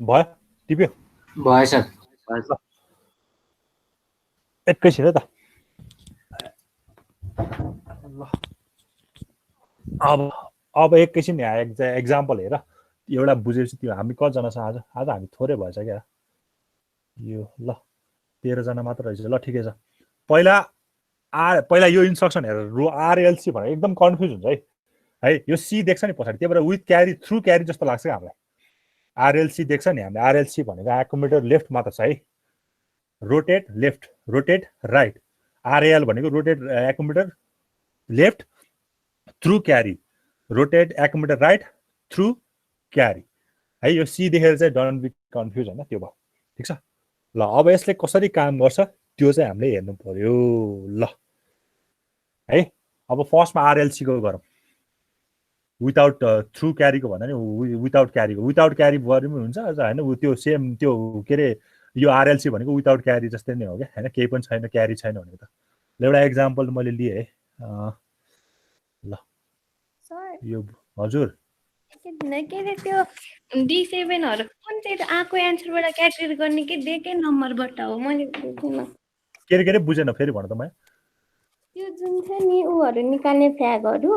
भयो टिप्यो भयो सर एकैछिन है त ल अब अब एकैछिन एक्जाम्पल हेर एउटा बुझेपछि त्यो हामी कतिजना छ आज आज हामी थोरै भएछ क्या यो ल 13 जना मात्र रहेछ ल ठिकै छ पहिला यो इन्स्ट्रक्सन हेर रो आरएलसी भनेर एकदम कन्फ्युज हुन्छ है यो सी देख्छ नि पछाडि त्यही भएर विथ क्यारी थ्रु क्यारी जस्तो लाग्छ हामीलाई आरएलसी देख्छ नि हामीले आरएलसी भनेको एकोमोडेटर लेफ्ट मात्र छ है rotate left rotate right RL भनेको रोटेट एकोमोडेटर लेफ्ट थ्रु क्यारी रोटेट एकोमोडेटर राइट थ्रु क्यारी है यो सी देखेर चाहिँ डोन्ट बी कन्फ्युज होइन त्यो भयो ठिक छ ल अब यसले कसरी काम गर्छ त्यो चाहिँ हामीले हेर्नु पर्यो ल है अब फर्स्टमा आरएलसीको गरौँ विदाउट थ्रु क्यारीको भन्दा नि विदाउट क्यारी गरे पनि हुन्छ होइन त्यो सेम त्यो के अरे यो आरएलसी भनेको विदाउट क्यारी जस्तै नै हो क्या होइन केही पनि छैन क्यारी छैन भनेको त एउटा एक्जाम्पल मैले लिएँ है ल यो हजुर के अरे त्यो D7 कुन चाहिँ आएको एन्सरबाट क्याल्कुलेट गर्ने कि दिएकै नम्बरबाट हो मैले बुझ्दिनँ के अरे बुझेन फेरि भन त म त्यो जुन छ नि उहरू निकाल्ने फ्ल्यागहरू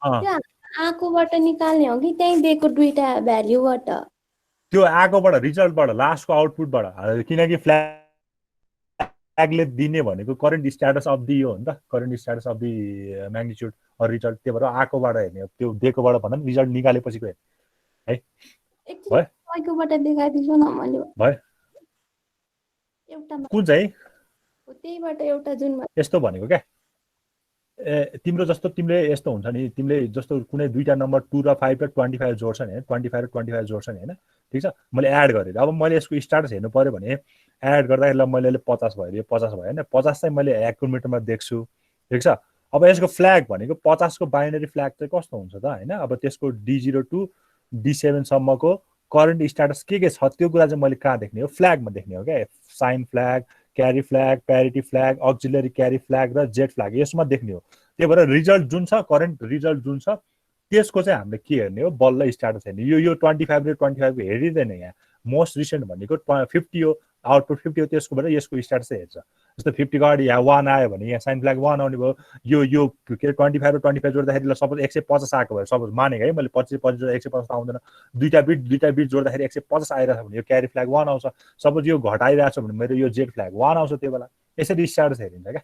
त्यो आएकोबाट निकाल्ने हो कि त्यहीँ दिएको दुईटा भ्याल्युबाट त्यो आएकोबाट रिजल्टबाट लास्टको आउटपुटबाट किनकि फ्ल्यागले दिने भनेको करेन्ट स्ट्याटस अफ दि हो नि त current status of the magnitude result त्यही भएर आएकोबाट हेर्ने त्यो दिएकोबाट भन्दा पनि रिजल्ट निकालेपछिको हेर्ने है आएकोबाट देखाइदिन्छु न मैले भयो एउटा कुन चाहिँ त्यहीबाट एउटा जुन यस्तो भनेको क्या तिम्रो जस्तो तिमीले यस्तो हुन्छ नि तिमीले जस्तो कुनै दुईटा नम्बर 2 र 5 र 25 जोड्छ नि 25 र 25 जोड्छ नि हैन ठीक छ मैले एड गरेँ अब मैले यसको स्ट्याटस हेर्नु पर्यो भने एड गर्दाखेरि ल मैले 50 भयो यो 50 भयो हैन 50 चाहिँ मैले एक्युमुलेटरमा देख्छु ठीक छ अब यसको फ्ल्याग भनेको 50 को बाइनरी फ्ल्याग चाहिँ कस्तो हुन्छ त हैन अब त्यसको D0 टु D7 सम्मको करेन्ट स्ट्याटस के छ त्यो कुरा चाहिँ मैले कहाँ देख्ने हो फ्ल्यागमा देख्ने हो क्या साइन फ्ल्याग क्यारी फ्ल्याग प्यारिटी फ्ल्याग अक्सिलरी क्यारी फ्ल्याग र जेड फ्ल्याग यसमा देख्ने हो त्यही भएर रिजल्ट जुन छ करेन्ट रिजल्ट जुन छ त्यसको चाहिँ हामीले के हेर्ने हो बल्ल स्ट्याटस हेर्ने यो 25 र 25 को हेरिदैन यहाँ मोस्ट रिसेन्ट भनेको 50 हो आउटपुट 50 हो त्यसकोबाट यसको स्ट्याटस चाहिँ हेर्छ जस्तो 50 को अगाडि यहाँ 1 आयो भने यहाँ साइन फ्ल्याग 1 आउने भयो यो के अरे 25 र 25 जोड्दाखेरि ल सपोज 150 आएको भयो सपोज मानेको है मैले 25 जोड्दा 150 आउँदैन दुईटा बिट जोड्दाखेरि 150 आइरहेछ भने यो क्यारी फ्ल्याग 1 आउँछ सपोज यो घटाइरहेछ भने मेरो यो जेड फ्ल्याग 1 आउँछ त्यो बेला यसरी स्ट्याटस हेरिन्छ क्या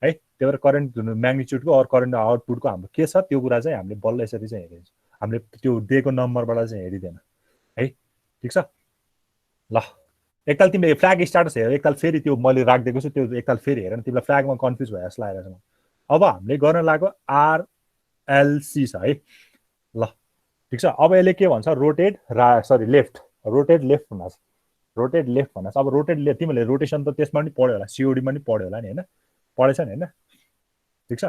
है त्यही भएर करेन्ट म्याग्निट्युडको अर करेन्ट आउटपुटको हाम्रो के छ त्यो कुरा चाहिँ हामीले बल्ल यसरी चाहिँ हेरिन्छ हामीले त्यो दिएको नम्बरबाट चाहिँ हेरिदैन है ठीक छ ल एकताल तिमीले फ्ल्याग स्ट्याटस हेर एकताल फेरि त्यो मैले राखिदिएको छु त्यो एकताल फेरि हेर तिमीलाई फ्ल्यागमा कन्फ्युज भयो जस्तो लागेको छ अब हामीले गर्न लागेको आरएलसी छ है ल ठीक छ अब यसले के भन्छ रोटेट लेफ्ट रोटेट लेफ्ट भन्नुहोस् रोटेट लेफ्ट भन्नुहोस् अब रोटेट लेफ्ट तिमीले रोटेसन त त्यसमा पनि पढ्यो होला सिओडीमा पनि पढ्यो होला नि होइन पढेछ नि होइन ठिक छ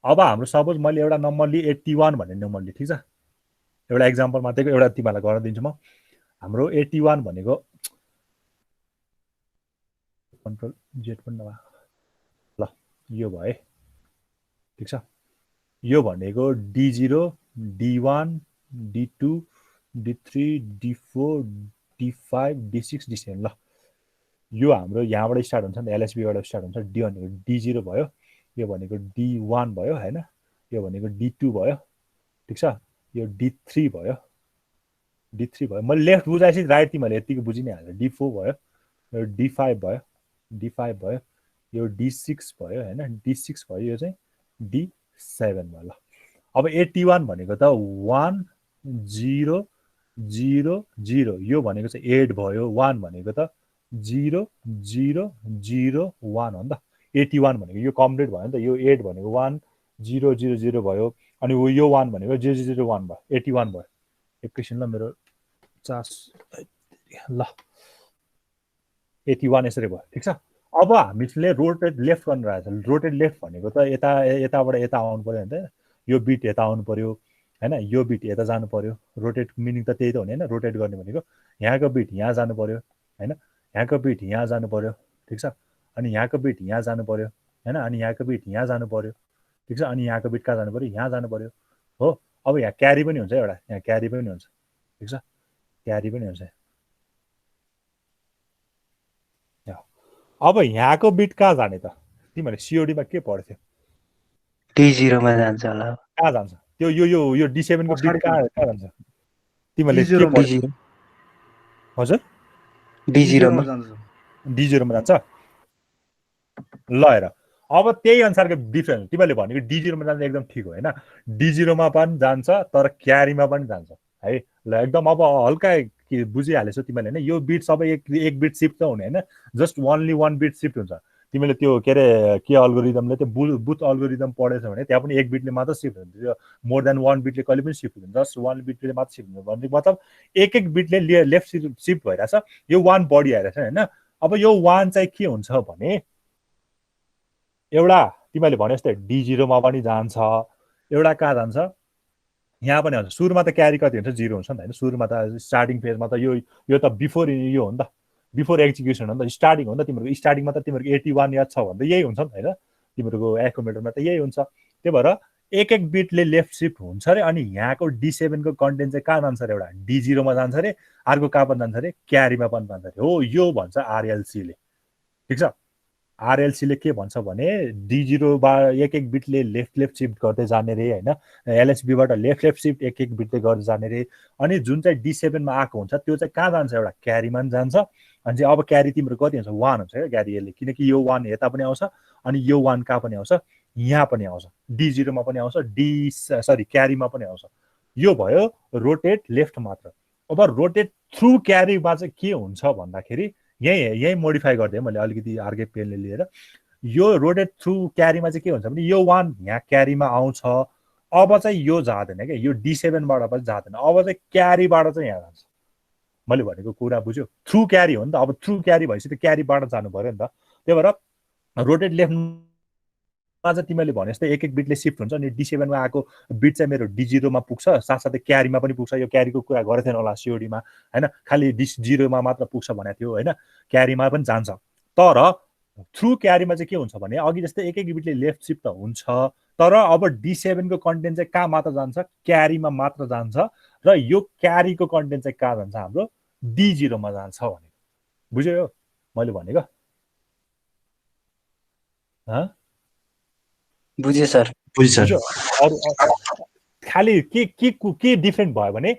अब हाम्रो सपोज मैले एउटा नम्बर लिएँ 81 भन्ने नम्बर लिएँ ठिक छ एउटा एक्जाम्पल मात्रैको एउटा तिमीलाई गर्न दिन्छु म हाम्रो 81 भनेको कन्ट्रोल जेड पनि नभए ल यो भयो ठिक छ यो भनेको D0 D1 D2 D3 D4 D5 D6 D7 ल यो हाम्रो यहाँबाट स्टार्ट हुन्छ नि एलएसबीबाट स्टार्ट हुन्छ डी भनेको D0 भयो यो भनेको D1 भयो हैन यो भनेको D2 भयो ठीक छ यो D3 भयो मैले लेफ्ट बुझाएपछि राइट तिमीले यतिको बुझि नै हाल्छ D4 भयो यो D5 भयो यो D6 भयो हैन D6 भयो यो चाहिँ D7 भयो ल अब 81 भनेको त 1 0 0 0 यो भनेको चाहिँ 8 भयो 1 भनेको त 0 0 0 1 हो नि त 81 भनेको यो कम्प्लिट भयो नि त यो 8 भनेको 1 0 0 0 भयो अनि यो 1 भनेको 0 0 1 भयो 81 भयो एकैछिन ल मेरो 50 ल 81 यसरी भयो ठीक छ अब हामीले रोटेट लेफ्ट गर्न रहेछ रोटेट लेफ्ट भनेको त यताबाट यता आउनु पर्यो नि त यो बिट यता आउनु पर्यो हैन यो बिट यता जानु पर्यो रोटेट मिनिङ त त्यही त हो नि हैन रोटेट गर्ने भनेको यहाँको बिट यहाँ जानु पर्यो हैन यहाँको बिट यहाँ जानु पर्यो ठीक छ अनि यहाँको बिट यहाँ जानु पर्यो हैन अनि यहाँको बिट यहाँ जानु पर्यो ठीक छ अनि यहाँको बिट कहाँ जानु पर्यो यहाँ जानु पर्यो हो अब यहाँ क्यारी पनि हुन्छ एउटा यहाँ क्यारी पनि हुन्छ ठीक छ क्यारी पनि हुन्छ अब यहाँको बिट कहाँ जाने त तिमीले सिओडीमा के पढ्थ्यौ D0 मा जान्छ होला कहाँ जान्छ त्यो यो D7 को बिट पछाडि कहाँ जान्छ तिमीले के D0 मा। पढ्यौ हजुर D0 मा जान्छ। D0 मा जान्छ ल हेर अब त्यही अनुसारको डिफरेन्स तिमीले भनेको D0 मा जान्छ एकदम ठिक हो हैन D0 मा पनि जान्छ तर क्यारीमा पनि जान्छ है ल एकदम अब हल्का के बुझिहालेछौ तिमीले हैन यो बिट सबै एक बिट शिफ्ट त हुने हैन जस्ट ओन्ली वन बिट शिफ्ट हुन्छ तिमीले त्यो के रे के अल्गोरिदमले त्यो बुथ अल्गोरिदम पढेछौ भने त्यहाँ पनि एक बिटले मात्र शिफ्ट हुन्छ त्यो मोर देन वन बिटले कहिले पनि शिफ्ट हुँदैन जस्ट वन बिटले मात्र शिफ्ट हुन्छ भन्ने मतलब एक बिटले लेफ्ट शिफ्ट भइरहेछ यो वान बढी आइरहेछ हैन अब यो वान चाहिँ के हुन्छ भने एउटा तिमीले भने जस्तै D0 मा पनि जान्छ एउटा कहाँ जान्छ यहाँ पनि हुन्छ सुरुमा त क्यारी कति हुन्छ 0 हुन्छ नि त हैन सुरुमा त स्टार्टिङ फेजमा त यो त बिफोर यो हो नि त बिफोर एक्जिक्युसन हो नि त स्टार्टिङ हो नि त तिम्रो स्टार्टिङमा त तिम्रो 81 याद छ भने त यही हुन्छ नि त हैन तिम्रो एक्युमुलेटरमा त यही हुन्छ त्यही भएर एक बिटले लेफ्ट शिफ्ट हुन्छ रे अनि यहाँको D7 को कन्टेन्ट चाहिँ कहाँ जान्छ रे एउटा D0 मा जान्छ रे अर्को कहाँ पनि जान्छ रे क्यारीमा पनि जान्छ रे हो यो भन्छ RLC ले ठीक छ RLC ले के भन्छ भने D0 बा एक बिटले लेफ्ट शिफ्ट गर्दै जाने रे हैन LSB बाट लेफ्ट शिफ्ट एक बिटले गर्दै जाने रे अनि जुन चाहिँ D7 मा आएको हुन्छ त्यो चाहिँ कहाँ जान्छ एउटा क्यारीमा पनि जान्छ अनि चाहिँ अब क्यारी तिम्रो कति हुन्छ 1 हुन्छ क्या क्यारी यसले किनकि यो 1 यता पनि आउँछ अनि यो 1 कहाँ पनि आउँछ यहाँ पनि आउँछ D0 मा पनि आउँछ क्यारीमा पनि आउँछ यो भयो रोटेट लेफ्ट मात्र अब रोटेट थ्रु क्यारीमा चाहिँ के हुन्छ भन्दाखेरि यही मोडिफाई गर्दै मैले अलिकति अर्कै पेनले लिएर यो रोटेट थ्रु क्यारीमा चाहिँ के हुन्छ भने यो 1 यहाँ क्यारीमा आउँछ अब चाहिँ यो जाँदैन क्या यो D7 बाट पनि जाँदैन अब चाहिँ क्यारीबाट चाहिँ यहाँ जान्छ मैले भनेको कुरा बुझ्यो थ्रु क्यारी हो नि त अब थ्रु क्यारी भएपछि त क्यारीबाट जानु पर्यो नि त त्यही भएर रोटेट लेफ्टमा चाहिँ तिमीले भने जस्तै एक बिटले शिफ्ट हुन्छ अनि D7 मा आएको बिट चाहिँ मेरो D0 मा पुग्छ साथसाथै क्यारीमा पनि पुग्छ यो क्यारीको कुरा गरेको थिएन होला COD मा हैन खाली D0 मा मात्र पुग्छ भनेको थियो हैन क्यारीमा पनि जान्छ तर थ्रु क्यारीमा चाहिँ के हुन्छ भने अघि जस्तै एक बिटले लेफ्ट शिफ्ट त हुन्छ तर अब D7 को कन्टेन्ट चाहिँ कहाँ मात्र जान्छ क्यारीमा मात्र जान्छ र यो क्यारीको कन्टेन्ट चाहिँ कहाँ जान्छ हाम्रो D0 मा जान्छ भनेको बुझ्यो मैले भनेको बुझे सर खाली के डिफरेन्ट भयो भने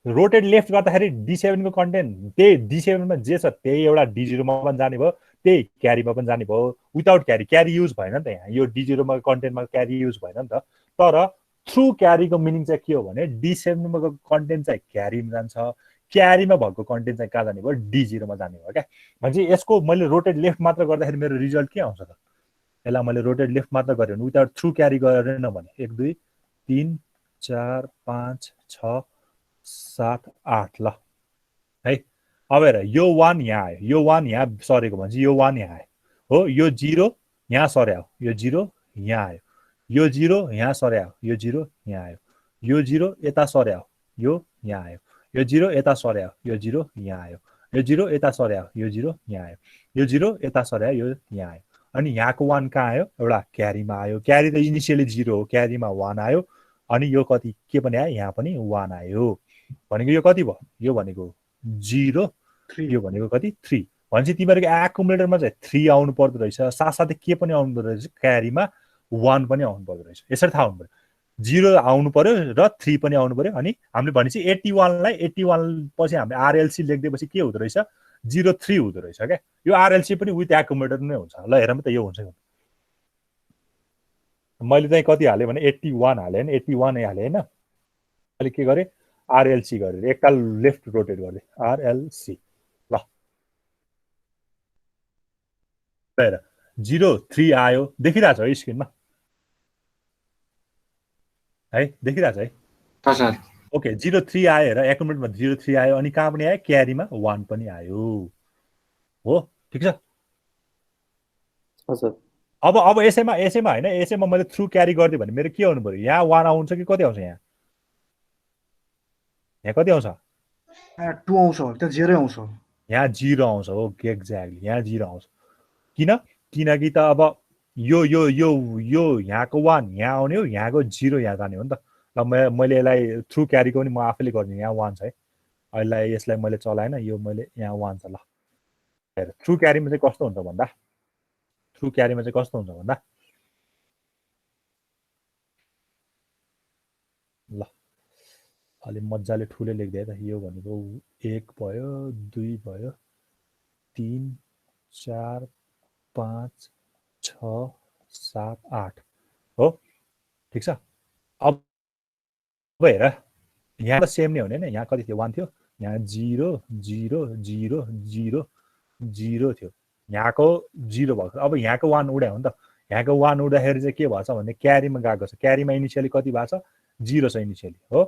रोटेट लेफ्ट गर्दाखेरि D7 को कन्टेन्ट त्यही D7 मा जे छ त्यही एउटा D0 मा पनि जाने भयो त्यही क्यारीमा पनि जाने भयो विदाउट क्यारी युज भएन नि त यहाँ यो D0 मा कन्टेन्टमा क्यारी युज भएन नि त तर थ्रु क्यारीको मिनिङ चाहिँ के हो भने D7 मा कन्टेन्ट चाहिँ क्यारीमा जान्छ क्यारीमा भएको कन्टेन्ट चाहिँ कहाँ जाने भयो D0 मा जाने भयो क्या भनेपछि यसको मैले रोटेट लेफ्ट मात्र गर्दाखेरि मेरो रिजल्ट के आउँछ त यसलाई मैले रोटेट लेफ्ट मात्र गरेँ भने विदाउट थ्रु क्यारी गरेन भने 1 2 3 4 5 6 7 8 ल है अब हेर यो 1 यहाँ आयो यो 1 यहाँ सरेको भन्छ यो 1 यहाँ आयो हो यो 0 यहाँ सर्यो यो 0 यहाँ आयो यो 0 यहाँ सर्यो यो 0 यहाँ आयो यो 0 यता सर्यो यो यहाँ आयो यो 0 यता सर्यो यो 0 यहाँ आयो यो 0 यता सर्यो यो 0 यहाँ आयो यो 0 यता सर्यो यो यहाँ आयो अनि यहाँको 1 कहाँ आयो एउटा क्यारीमा आयो क्यारी त इनिसियली 0 हो क्यारीमा 1 आयो अनि यो कति के पनि आयो यहाँ पनि 1 आयो भनेको यो कति भयो यो भनेको 0 यो भनेको कति 3 भनेपछि तिमीहरूको एक्युमुलेटरमा चाहिँ 3 आउनु पर्दो रहेछ साथसाथै के पनि आउनु पर्दो रहेछ क्यारीमा 1 पनि आउनु पर्दो रहेछ यसरी थाहा हुनु पर्यो 0 आउनु पर्यो र 3 पनि आउनु पर्यो अनि हामीले भनेपछि 81 लाई 81 पछि हामीले RLC लेख्दिएपछि के हुँदो रहेछ 03 हुँदो रहेछ क्या यो RLC पनि विथ एक्युमुलेटर नै हुन्छ ल हेरौँ त यो हुन्छ मैले चाहिँ कति हालेँ भने 81 हालेँ हैन 81 हालेँ हैन अहिले के गरेँ RLC गरेर एकताल लेफ्ट रोटेट गरेँ RLC ल हेर 03 आयो देखिरहेछ है स्क्रिनमा है देखिरहेछ है ओके 03 आयो हेर एक्युमुलेटरमा 03 आयो अनि कहाँ पनि आयो क्यारीमा 1 पनि आयो हो ठिक छ हजुर अब यसैमा हैन यसैमा मैले थ्रु क्यारी गरिदिएँ भने मेरो के आउनु पर्यो यहाँ 1 आउँछ कि कति आउँछ यहाँ कति आउँछ 2 आउँछ त्यो 0 आउँछ यहाँ 0 आउँछ हो एक्ज्याक्टली यहाँ 0 आउँछ किनकि त अब यो यहाँको 1 यहाँ आउने हो यहाँको 0 यहाँ जाने हो नि त ल मैले यसलाई थ्रु क्यारीको पनि म आफैले गरिदिएँ यहाँ 1 छ है अहिले यसलाई मैले चलाएन यो मैले यहाँ 1 छ ल हेर थ्रु क्यारीमा चाहिँ कस्तो हुन्छ भन्दा थ्रु क्यारीमा चाहिँ कस्तो हुन्छ भन्दा अलि मजाले ठुलो लेख्दै त यो भनेको 1 भयो 2 भयो 3 4 5 6 7 8 हो ठीक छ अब हेर यहाँ त सेम नै हुने नि यहाँ कति थियो 1 थियो यहाँ 0 0 0 0 0 थियो यहाँको 0 भएको अब यहाँको 1 उड्यो नि त यहाँको 1 उड्दाखेरि चाहिँ के भएछ भने क्यारीमा गएको छ क्यारीमा इनिशियली कति भएको छ 0 छ इनिशियली हो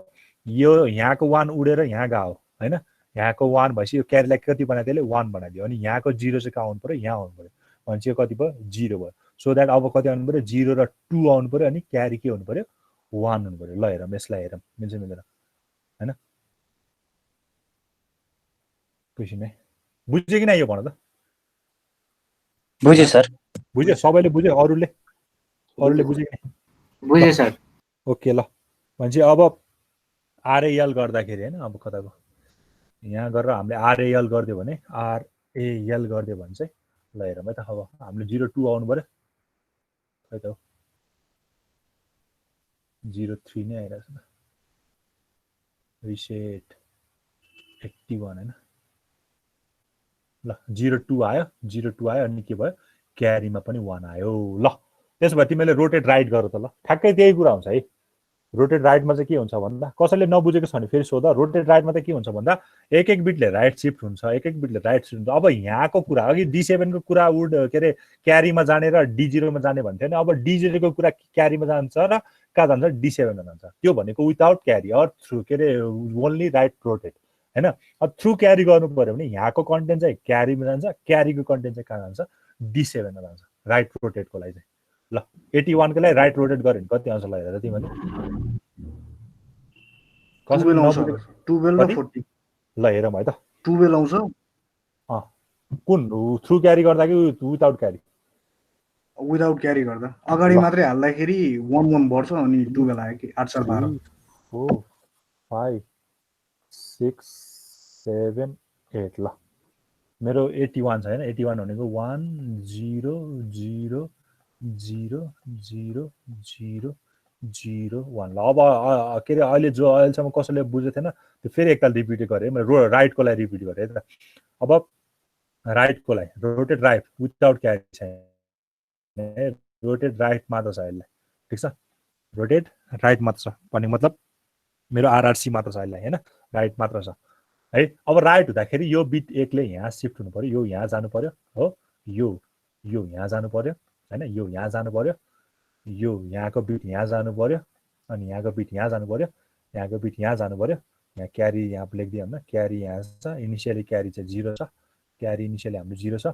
यो यहाँको 1 उडेर यहाँ गयो हैन यहाँको 1 भएपछि यो क्यारीलाई कति बनाइदियो 1 बनाइदियो अनि यहाँको 0 चाहिँ कहाँ आउनु पर्यो यहाँ आउनु पर्यो भनेपछि यो कति भयो 0 भयो सो द्याट अब कति आउनु पर्यो 0 र 2 आउनु पर्यो अनि क्यारी के हुनु पर्यो 1 हुनु पर्यो ल हेरौँ यसलाई हेरौँ मिल्छ मिल्दैन हैन क्वेसन है बुझ्यो कि न यो भन त बुझेँ सर बुझ्यो सबैले बुझ्यो अरूले बुझ्यो कि बुझेँ सर ओके ल भनेपछि अब आरएल गर्दाखेरि हैन अब कताको यहाँ गरेर हामीले आरएल गर्दियो भने आरएल गर्दियो भने चाहिँ ल हेरौँ है त अब हामीले 02 आउनु पर्यो खै त 03 नै आइरहेछ त रिसेट 81 हैन ल 02 आयो 02 आयो अनि के भयो क्यारीमा पनि 1 आयो ल त्यसो भए तिमीले रोटेट राइट गर त ल ठ्याक्कै त्यही कुरा हुन्छ है रोटेट राइटमा चाहिँ के हुन्छ भन्दा कसैले नबुझेको छ भने फेरि सोध रोटेट राइटमा त के हुन्छ भन्दा एक एक बिटले राइट शिफ्ट हुन्छ एक एक बिटले राइट शिफ्ट हुन्छ अब यहाँको कुरा अघि D7 को कुरा वुड के अरे क्यारीमा जाने र D0 मा जाने भन्थ्यो नि अब D0 को कुरा क्यारीमा जान्छ र कहाँ जान्छ D7 मा जान्छ त्यो भनेको विदाउट क्यारी अर थ्रु के अरे ओन्ली राइट रोटेट हैन अब थ्रु क्यारी गर्नु पर्यो भने यहाँको कन्टेन्ट चाहिँ क्यारीमा जान्छ क्यारीको कन्टेन्ट चाहिँ कहाँ जान्छ D7 मा जान्छ राइट रोटेटको लागि चाहिँ ल 81 को लागि राइट रोटेट गर्यो भने कति आउँछ ल हेर तिमीले 12 आउँछ 12 र 40 ल हेरौँ है त 12 आउँछ कुन थ्रु क्यारी गर्दा कि विदाउट क्यारी विदाउट क्यारी गर्दा अगाडि मात्रै हाल्दाखेरि 1 1 बढ्छ अनि 12 आयो कि 8 4 12 4 5 6 7 8 ल मेरो 81 छ हैन 81 भनेको 1 0 0 0 0 0 0 1 ल अब के अरे अहिले जो अहिलेसम्म कसैले बुझेको थिएन त्यो फेरि एकताल रिपिट गरेँ मैले राइटको लागि रिपिट गरेँ त अब राइटको लागि रोटेट राइट विदाउट क्यारी छैन रोटेट राइट मात्र छ यसलाई ठिक छ रोटेट राइट मात्र छ भन्ने मतलब मेरो आरआरसी मात्र छ यसलाई हैन राइट मात्र छ है अब राइट हुँदाखेरि यो बिट एकले यहाँ शिफ्ट हुनु पर्यो यो यहाँ जानु पर्यो हो यो यहाँ जानु पर्यो हैन यो यहाँ जानु पर्यो यो यहाँको बिट यहाँ जानु पर्यो अनि यहाँको बिट यहाँ जानु पर्यो यहाँको बिट यहाँ जानु पर्यो यहाँ क्यारी यहाँ लेखिदियो हैन क्यारी यहाँ छ इनिशियली क्यारी चाहिँ 0 छ क्यारी इनिशियली हाम्रो 0 छ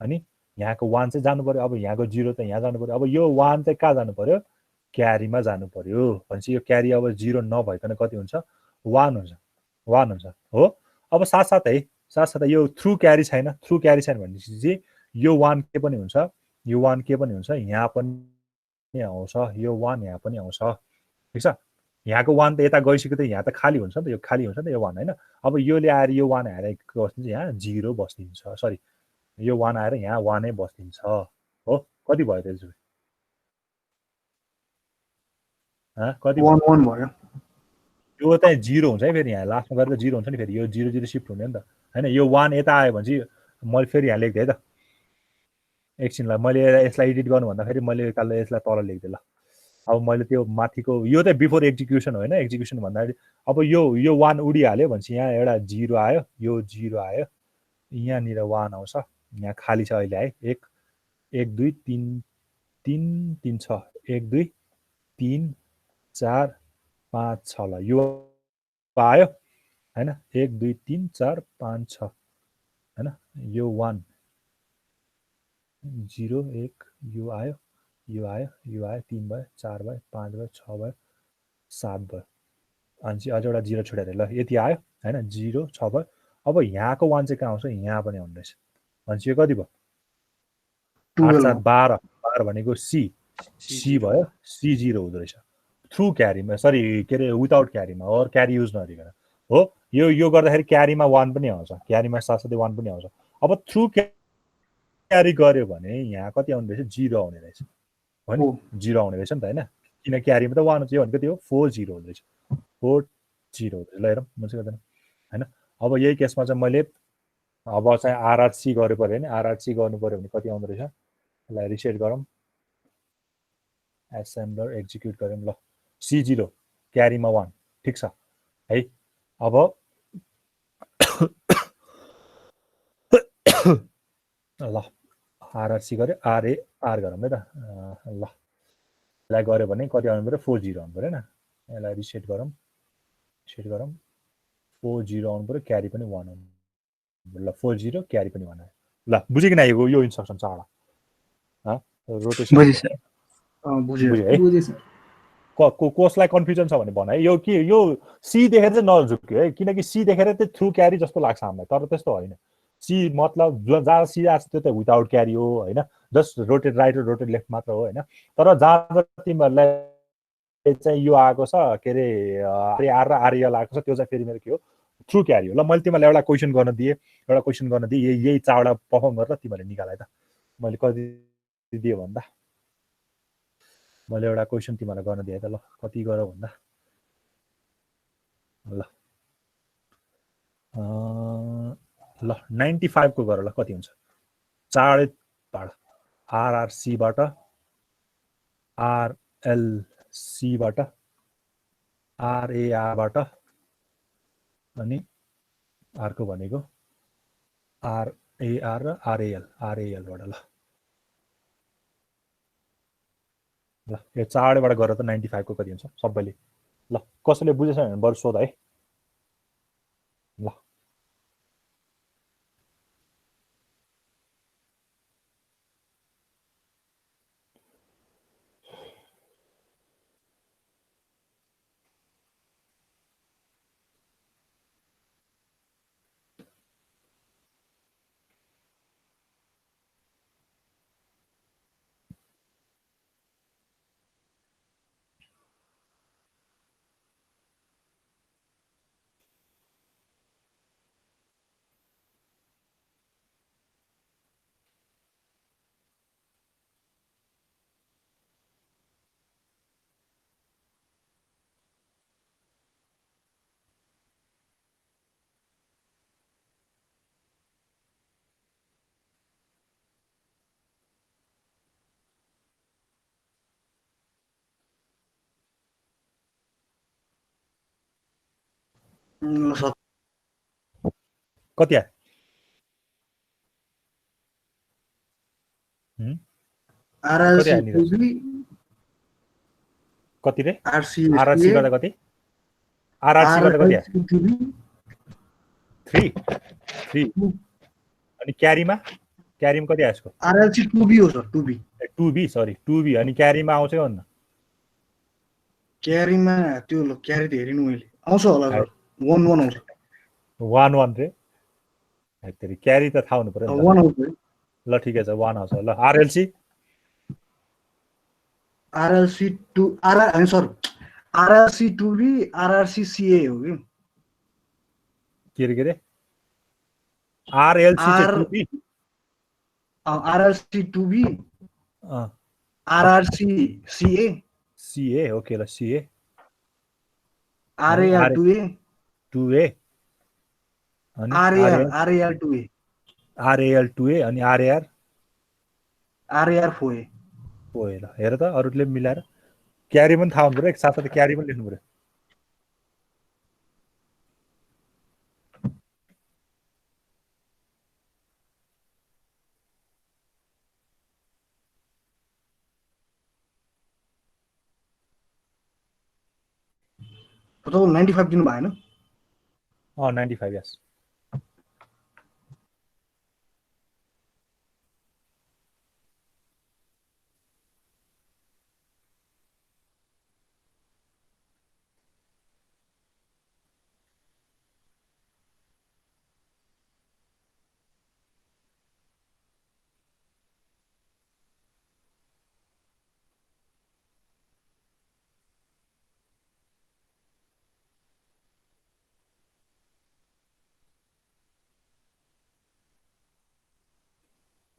अनि यहाँको 1 चाहिँ जानु पर्यो अब यहाँको 0 त यहाँ जानु पर्यो अब यो 1 चाहिँ कहाँ जानु पर्यो क्यारीमा जानु पर्यो भनेपछि यो क्यारी अब 0 नभइकन कति हुन्छ 1 हुन्छ हो अब साथसाथै यो थ्रु क्यारी छैन भनेपछि चाहिँ यो 1 के पनि हुन्छ यो 1 के पनि हुन्छ यहाँ पनि आउँछ यो 1 यहाँ पनि आउँछ ठीक छ यहाँको 1 त यता गइसक्यो त यहाँ त खाली हुन्छ नि त यो खाली हुन्छ नि त यो 1 हैन अब योले आएर यो 1 आएर बस्दिन्छ यहाँ 0 बस्दिन्छ सरी यो 1 आएर यहाँ 1 नै बस्दिन्छ हो कति भयो त्यसो कति 1 1 भयो यो चाहिँ 0 हुन्छ है फेरि यहाँ लास्टमा गएर 0 हुन्छ नि फेरि यो 0 0 शिफ्ट हुने नि त हैन यो 1 यता आयो भने चाहिँ मैले फेरि यहाँ लेख्दै है त एकछिनलाई मैले यसलाई एडिट गर्नु भन्दाखेरि मैले यसलाई तल लेख्दै ल अब मैले त्यो माथिको यो चाहिँ बिफोर एक्जिक्युसन हो हैन एक्जिक्युसन भन्दाखेरि अब यो 1 उडिहाल्यो भनेपछि यहाँ एउटा 0 आयो यो 0 आयो यहाँनिर 1 आउँछ यहाँ खाली छ अहिले है 1 1 2 3 3 3 छ 1 2 3 4 5 6 ल यो आयो हैन 1 2 3 4 5 6 हैन यो 1 0 1 यो आयो 3 भयो 4 भयो 5 भयो 6 भयो 7 भयो अनि अझ एउटा 0 छोडेर ल यति आयो हैन 0 6 भयो अब यहाँको 1 चाहिँ कहाँ आउँछ यहाँ पनि आउँछ भनेपछि यो कति भयो 8 7 12 12 भनेको सी भयो C0 हुँदो रहेछ थ्रु क्यारीमा सरी के अरे विदाउट क्यारीमा और क्यारी युज नगरिकन हो यो गर्दाखेरि क्यारीमा 1 पनि आउँछ क्यारीमा साथसाथै 1 पनि आउँछ अब थ्रु क्यारी गर्यो भने यहाँ कति आउने रहेछ 0 आउने रहेछ हो नि 0 आउने रहेछ नि त हैन किन क्यारीमा त 1 हुन्छ भनेको त्यो 4 0 हुँदैछ 4 0 हुँदैछ ल हेरौँ मुन्सी गर्दैन हैन अब यही केसमा चाहिँ मैले अब चाहिँ आरआरसी गर्नु पर्यो नि आरआरसी गर्नु पर्यो भने कति आउँदो रहेछ यसलाई रिसेट गरौँ एसेम्बलर एक्जिक्युट गरौँ ल C0 क्यारीमा 1 ठिक छ है अब ल आरआरसी गर्यो आरएआर गरौँ है त ल यसलाई गऱ्यो भने कति आउनु पर्यो 40 आउनु पर्यो हैन यसलाई रिसेट गरौँ 40 आउनु पर्यो क्यारी पनि 1 आउनु ल 40 क्यारी पनि 1 आयो ल बुझ्यो कि नआएको यो इन्स्ट्रक्सन चाडा रोटेसन बुझेँ सर बुझ्यो बुझ्यो है बुझेँ सर कसलाई कन्फ्युजन छ भने भन है यो के यो सी देखेर चाहिँ नझुक्यो है किनकि सी देखेर चाहिँ थ्रु क्यारी जस्तो लाग्छ हामीलाई तर त्यस्तो होइन सी मतलब जहाँ सी आएको छ त्यो त विदाउट क्यारी हो होइन जस्ट रोटेट राइट र रोटेट लेफ्ट मात्र हो होइन तर जहाँ तिमीहरूलाई चाहिँ यो आएको छ के अरे आर र आरएल आएको छ त्यो चाहिँ फेरि मेरो के हो थ्रु क्यारी हो ल मैले तिमीलाई एउटा क्वेसन गर्न दिएँ यही चारवटा पर्फर्म गरेर तिमीहरूले निकाले त मैले कति दिएँ भन्दा मैले एउटा क्वेसन तिमीलाई गर्न दिएँ त ल कति गर भन्दा ल 95 को गर ल कति हुन्छ चारैबाट आरआरसीबाट आरएलसीबाट आरएआरबाट अनि अर्को भनेको आरएआर र आरएलबाट ल यो चारैबाट गरेर त 95 को कति हुन्छ सबैले ल कसैले बुझेछ भने बरु सोध है ल कति आयो कति आयो निरज कति रे आरआरसी गर्दा कति आरआरसी गर्दा कति आयो 3 अनि क्यारीमा कति आयो यसको आरएलसी 2B हो sir 2B 2B sorry 2B अनि क्यारीमा आउँछ भन्नु क्यारीमा त्यो क्यारी त हेरिनु मैले आउँछ होला सर 1-1 आउँछ 1-1 रे हैतरी क्यारी त थाहा हुनु पर्यो नि 1 आउँछ ल ठिकै छ 1 आउँछ ल RLC 2 RR sir RRC 2B RRC CA हो कि के रे आरएलसी चाहिँ 2B RLC 2B RRC CA CA okay ल CA आरएआर 2A 2A अनि आरएआर 2A आरएल 2A अनि आरएआर 4A ल हेर त अरूले मिलाएर क्यारी पनि थाहा हुनु पर्यो एक साथसाथै क्यारी पनि लेख्नु पर्यो तपाईँ 95 दिनु भएन 95 यस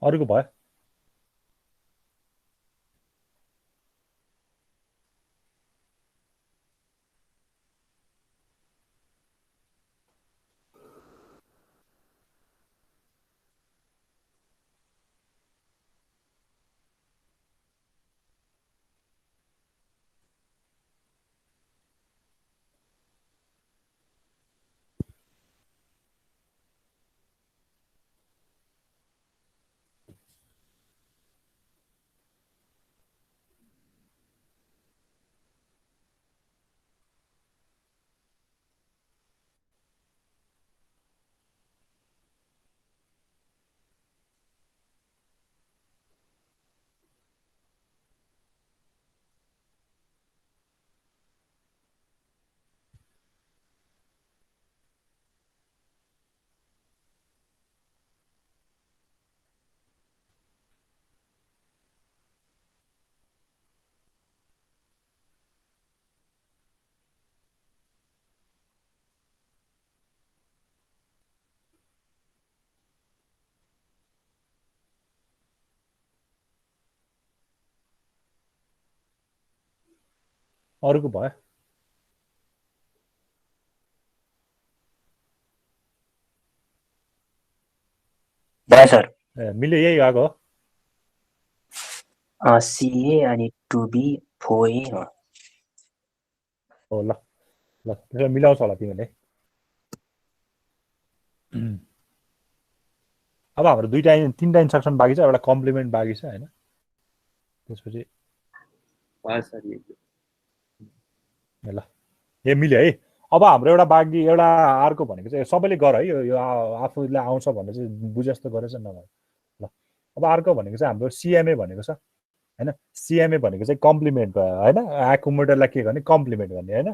अरूको भयो अरूको भयो भयो सर ए मिल्यो यही आएको हो CA अनि 2B 4A हो ल ल त्यसो मिलाउँछ होला तिमीले अब हाम्रो तीनटा इन्स्ट्रक्सन बाँकी छ एउटा कम्प्लिमेन्ट बाँकी छ हैन त्यसपछि ल ए मिल्यो है अब हाम्रो एउटा बाँकी एउटा अर्को भनेको चाहिँ सबैले गर है यो आफूले आउँछ भनेर चाहिँ बुझे जस्तो गरेछ नभए ल अब अर्को भनेको चाहिँ हाम्रो सिएमए भनेको छ हैन सिएमए भनेको चाहिँ कम्प्लिमेन्ट भयो हैन एकुमुलेटरलाई के गर्ने कम्प्लिमेन्ट गर्ने हैन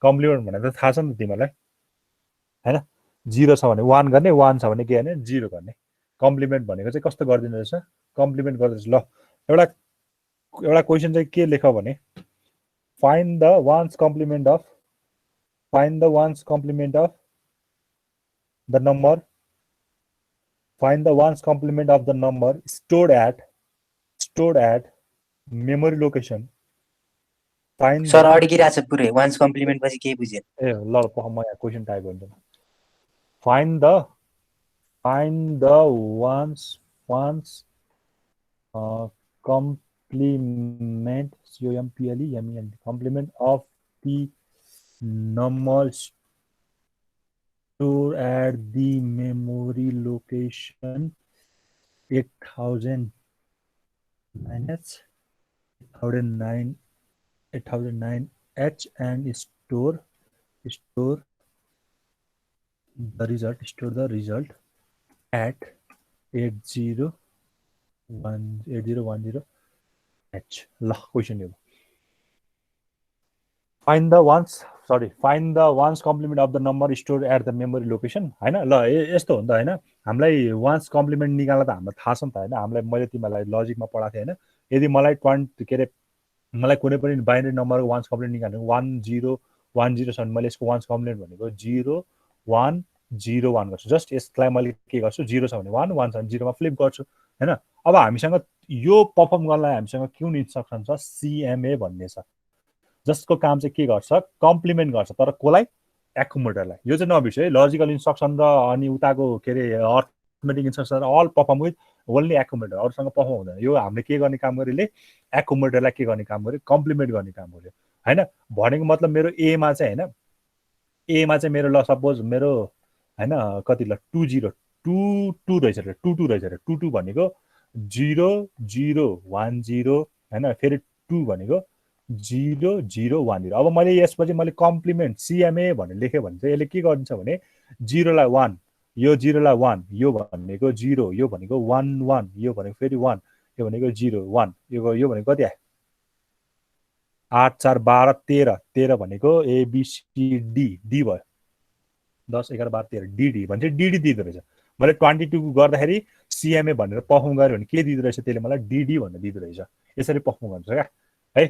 कम्प्लिमेन्ट भनेको त थाहा छ नि तिमीलाई हैन 0 छ भने 1 गर्ने 1 छ भने के गर्ने 0 गर्ने कम्प्लिमेन्ट भनेको चाहिँ कस्तो गर्दिनु रहेछ कम्प्लिमेन्ट गर्दैछ ल एउटा क्वेशन चाहिँ के लेख भने find the ones complement of the number find the ones complement of the number stored at memory location find sir अड्किरहेछ पुरै वान्स कम्प्लिमेन्ट पछि केही बुझेन ए ल म यहाँ क्वेशन टाइप गर्छु find the ones complement complement of the number stored at the memory location 8009 H and store the result at 8010 H. ल क्वेशन यो find the ones complement of the number stored at the memory location हैन ल यस्तो हो नि त हैन हामीलाई ones complement निकाल्न त हामीलाई थाहा छ नि त हैन हामीलाई मैले तिमीलाई लजिकमा पढाएको थिएँ हैन यदि मलाई 20 के रे मलाई कुनै पनि बाइनरी नम्बरको वान्स कम्प्लिमेन्ट निकाल्नु 1010 छ भने मैले यसको वान्स कम्प्लिमेन्ट भनेको 0101 गर्छु जस्ट यसलाई मैले के गर्छु 0 छ भने 1 1 छ भने 0 मा फ्लिप गर्छु हैन अब हामीसँग यो परफर्म गर्नलाई हामीसँग कुन इन्स्ट्रक्सन छ सिएमए भन्ने छ जसको काम चाहिँ के गर्छ कम्प्लिमेन्ट गर्छ तर कोलाई एकुमुलेटरलाई यो चाहिँ नबिर्सु है लजिकल इन्स्ट्रक्सन र अनि उताको के रे arithmetic instruction all perform with only accumulator अरूसँग परफर्म हुँदैन यो हामीले के गर्ने काम गरेले एकुमुलेटरलाई के गर्ने काम गर्यो कम्प्लिमेन्ट गर्ने काम गर्यो हैन भनेको मतलब मेरो ए मा चाहिँ हैन ए मा चाहिँ मेरो ल सपोज मेरो हैन कति ल 22 रहेछ रे 22 रहेछ रे 22 भनेको 0010 हैन फेरि 2 भनेको 0010 अब मैले यसपछि मैले कम्प्लिमेन्ट सिएमए भनेर लेख्यो भने चाहिँ यसले के गरिन्छ भने 0 लाई 1 यो 0 लाई 1 यो भनेको 0 यो भनेको 1 1 यो भनेको फेरि 1 यो भनेको 0 1 यो भनेको कति आयो 8 4 12 13 13 भनेको एबीसीडी डी भयो 10 11 12 13 डीडी भन्छ डीडी दिँदो रहेछ मैले 22 गर्दाखेरि सिएमए भनेर परफर्म गर्यो भने के दिँदो रहेछ त्यसले मलाई डीडी भनेर दिँदो रहेछ यसरी परफर्म गर्छ क्या है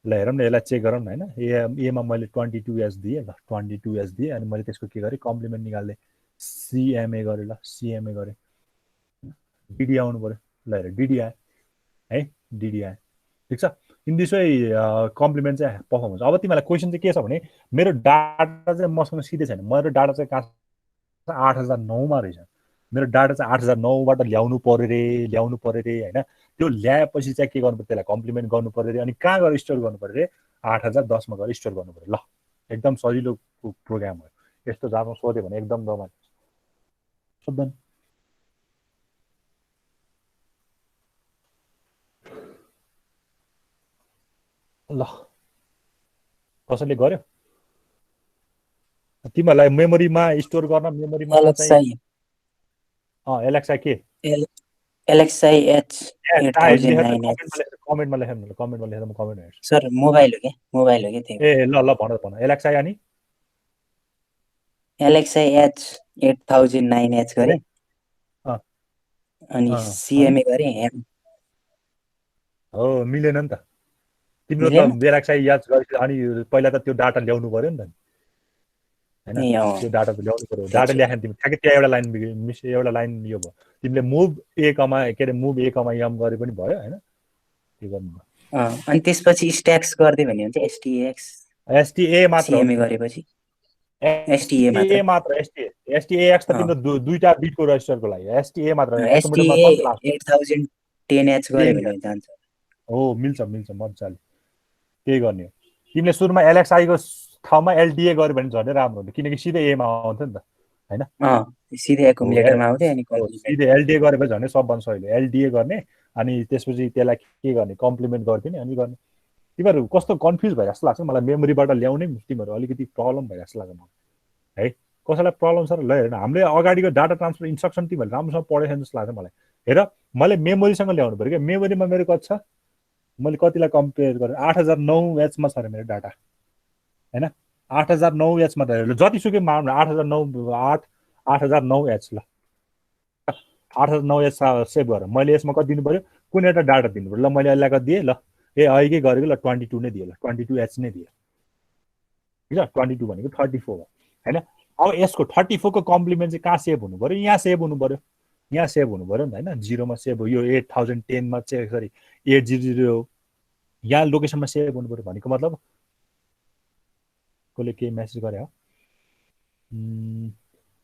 ल हेरौँ न यसलाई चेक गरौँ न हैन एमा मैले 22s दिएँ ल 22s दिएँ अनि मैले त्यसको के गरेँ कम्प्लिमेन्ट निकाल्दै सिएमए गरेँ ल सिएमए गरेँ डीडी आउनु पर्यो ल हेर डीडी आयो है डीडी आयो ठीक छ इन दिस वे कम्प्लिमेन्ट चाहिँ परफर्म हुन्छ अब तिमीलाई क्वेसन चाहिँ के छ भने मेरो डाटा चाहिँ मसँग सिधै छैन मेरो डाटा चाहिँ कहाँ 8009 मा रहेछ मेरो डाटा चाहिँ 8009 बाट ल्याउनु पर्यो रे हैन त्यो ल्याएपछि चाहिँ के गर्नु पर्यो त्यसलाई कम्प्लिमेन्ट गर्नु पर्यो रे अनि कहाँ गएर स्टोर गर्नु पर्यो रे 8010 मा गएर स्टोर गर्नु पर्यो ल एकदम सजिलो प्रोग्राम हो यस्तो जामा सोध्यो भने एकदम रमाइलो सोध्दैन ल कसैले गर्यो तिमीलाई मेमोरीमा स्टोर गर्न मेमोरीमा चाहिँ एलेक्सा के एलेक्सा एच 8009 कमेन्टमा लेख्नु ल कमेन्टमा लेखेर म कमेन्ट हेर्छु सर मोबाइल हो के त्यही ए ल भन एलेक्सा अनि एलेक्सा एच 8009 एच गरे अनि सिएमए गरे एम हो मिलेन नि त तिम्रो त एलेक्सा याद गरे अनि पहिला त त्यो डाटा ल्याउनु पर्यो नि त हैन त्यो डाटा त ल्याउनु पर्यो डाटा ल्याएन तिमी ठ्याक्कै त्यहाँ एउटा लाइन यो भयो तिमीले मुभ ए कमा के रे मुभ ए कमा एम गरे पनि भयो हैन त्यो गर्नु अनि त्यसपछि स्ट्याक्स गर्दै भन्यो भने चाहिँ एसटीएक्स एसटीए मात्र हो सिएमए गरेपछि STA एसटीए मात्र एसटीएक्स त तिम्रो दुईटा बिटको रजिस्टरको लागि एसटीए मात्र STA कति लाग्छ 8010H गरे भने जान्छ हो मिल्छ मजाले त्यही गर्ने हो तिमीले सुरुमा एलएक्सआई को ठाउँमा एलडीए गर्यो भने झन् राम्रो हुन्छ किनकि सिधै एमा आउँथ्यो नि त हैन सिधै एकुमुलेटरमा आउँथ्यो अनि सिधै एलडीए गरेपछि झन् सबभन्दा सजिलो एलडीए गर्ने अनि त्यसपछि त्यसलाई के गर्ने कम्प्लिमेन्ट गरिदिने अनि गर्ने तिमीहरू कस्तो कन्फ्युज भइरहेको लाग्छ मलाई मेमोरीबाट ल्याउने तिमीहरू अलिकति प्रब्लम भइरहेको लाग्छ मलाई है कसैलाई प्रब्लम छ र ल हेर्न हामीले अगाडिको डाटा ट्रान्सफर इन्स्ट्रक्सन तिमीहरूले राम्रोसँग पढेको जस्तो लाग्छ मलाई हेर मैले मेमोरीसँग ल्याउनु पऱ्यो क्या मेमोरीमा मेरो कति छ मैले कतिलाई कम्पेयर गरेँ 8009H मा छ अरे मेरो डाटा हैन 8009H मा त जतिसुकै मार्नु 8009H ल 8009H सेभ गरेर मैले यसमा कति दिनु पर्यो कुनै एउटा डाटा दिनु पर्यो ल मैले यसलाई कति दिएँ ल अहिले गरेको ल 22 नै दिएँ ल 22H नै दिएँ ठिक छ 22 भनेको 34 हो हैन अब यसको 34 को कम्प्लिमेन्ट चाहिँ कहाँ सेभ हुनु पर्यो यहाँ सेभ हुनु पर्यो नि त हैन 0 मा सेभ हो यो 8010 मा चाहिँ सरी 800 यहाँ लोकेसनमा सेभ हुनु पर्यो भनेको मतलब कसले के मेसेज गरे हो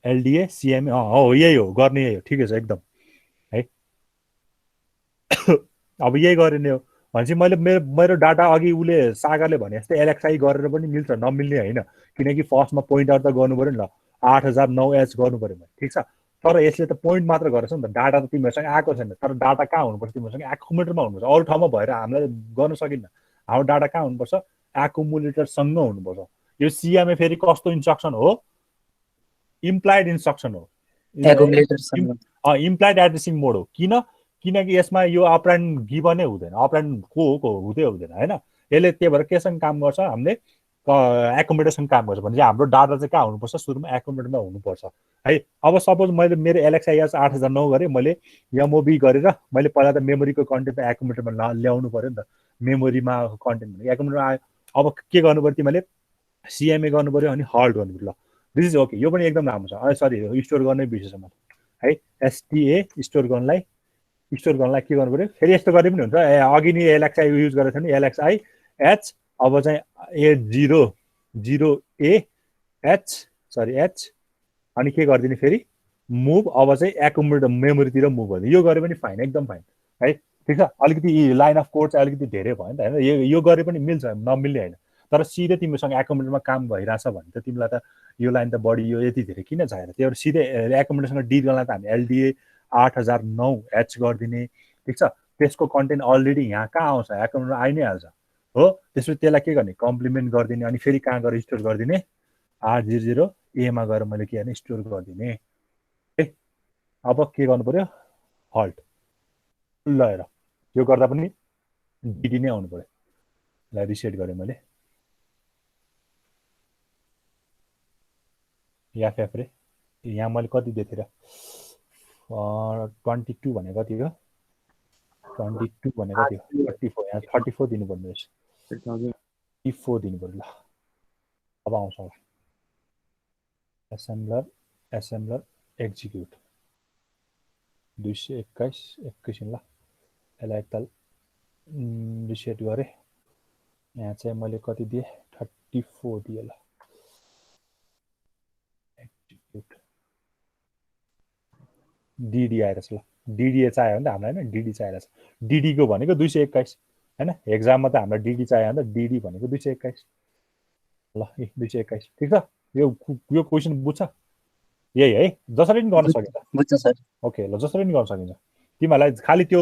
एलडीए सीएमए हो यही हो गर्ने यही हो ठिकै छ एकदम है अब यही गर्ने हो भनेपछि मैले मेरो डाटा अघि उसले सागरले भने जस्तै एलएक्सआई गरेर पनि मिल्छ नमिल्ने होइन किनकि फर्स्टमा पोइन्ट आउट त गर्नु पर्यो नि ल 8009H गर्नु पर्यो मैले ठिक छ तर यसले त पोइन्ट मात्र गरेछ नि त डाटा त तिमीहरूसँग आएको छैन तर डाटा कहाँ हुनुपर्छ तिमीहरूसँग एकुमुलेटरमा हुनुपर्छ अरू ठाउँमा भएर हामीलाई गर्न सकिन्न हाम्रो डाटा कहाँ हुनुपर्छ एकुमुलेटरसँग हुनुपर्छ यो सीएमए फेरि कस्तो इन्स्ट्रक्सन हो इम्प्लाइड इन्स्ट्रक्सन हो इम्प्लाइड एड्रेसिङ मोड हो किनकि यसमा यो अपरेन्ड गिभनै हुँदैन अपरेन्ड को हुँदै हुँदैन हैन यसले त्यही भएर केसँग काम गर्छ हामीले एकोमोडेसन काम गर्छ भने चाहिँ हाम्रो डाटा चाहिँ कहाँ हुनुपर्छ सुरुमा एकोमोडेटमा हुनुपर्छ है अब सपोज मैले मेरो एलएक्सआईएच 8009 गरेँ मैले एमओबी गरेर मैले पहिला त मेमोरीको कन्टेन्ट एकोमोडेटरमा ल्याउनु पर्यो नि त मेमोरीमा कन्टेन्ट भनेको एकोमोडेटमा आयो अब के गर्नु पर्यो तिमीले सीएमए गर्नु पर्यो अनि हल्ट गर्नु पर्यो ल दिस इज ओके यो पनि एकदम राम्रो छ सरी स्टोर गर्नै बिर्सेछ म है एसटीए स्टोर गर्नलाई के गर्नु पर्यो फेरि यस्तो गरे पनि हुन्छ अघि नि एलएक्सआई युज गरेको थियो नि एलएक्सआई एच अब चाहिँ 800H अनि के गरिदिने फेरि मुभ अब चाहिँ एकुमुलेटर मेमोरीतिर मुभ गरिदिने यो गरे पनि फाइन एकदम फाइन है ठिक छ अलिकति लाइन अफ कोड चाहिँ अलिकति धेरै भयो नि त हैन यो गरे पनि मिल्छ नमिल्ने होइन तर सिधै तिमीसँग एकुमुलेटरमा काम भइरहेछ भने त तिमीलाई त यो लाइन त बढी यो यति धेरै किन चाहिएर त्यही भएर सिधै एकुमुलेटरसँग डिल गर्नलाई त हामी एलडीए 8009H गरिदिने ठिक छ त्यसको कन्टेन्ट अलरेडी यहाँ कहाँ आउँछ एकुमुलेटर आइ नै हाल्छ हो त्यसपछि त्यसलाई के गर्ने कम्प्लिमेन्ट गरिदिने अनि फेरि कहाँ गएर स्टोर गरिदिने 800A मा गएर मैले के गर्ने स्टोर गरिदिने है अब के गर्नु पर्यो हल्ट ल हेर यो गर्दा पनि डिडी नै आउनु पर्यो ल रिसेट गरेँ मैले एफएफ रे यहाँ मैले कति दिएको थिएँ र 22 भनेको कति हो 22 भनेको थियो 34 यहाँ 34 दिनुपर्ने रहेछ 34 दिनु पर्यो ल अब आउँछ होला एसेम्बलर एक्जिक्युट 221 एकैछिन ल यसलाई एकताल रिसेट गरेँ यहाँ चाहिँ मैले कति दिएँ 34 दिएँ ल एक्जिक्युट डिडी आइरहेछ ल डिडी चाहियो भने त हामीलाई होइन डिडी चाहिरहेछ डिडीको भनेको 221 हैन एक्जाममा त हामीलाई डिडी चाहियो भने त डिडी भनेको 221 ल 221 ठिक छ यो क्वेसन बुझ्छ यही है जसरी पनि गर्न सकिन्छ बुझ्छ सर ओके ल जसरी पनि गर्न सकिन्छ तिमीहरूलाई खालि त्यो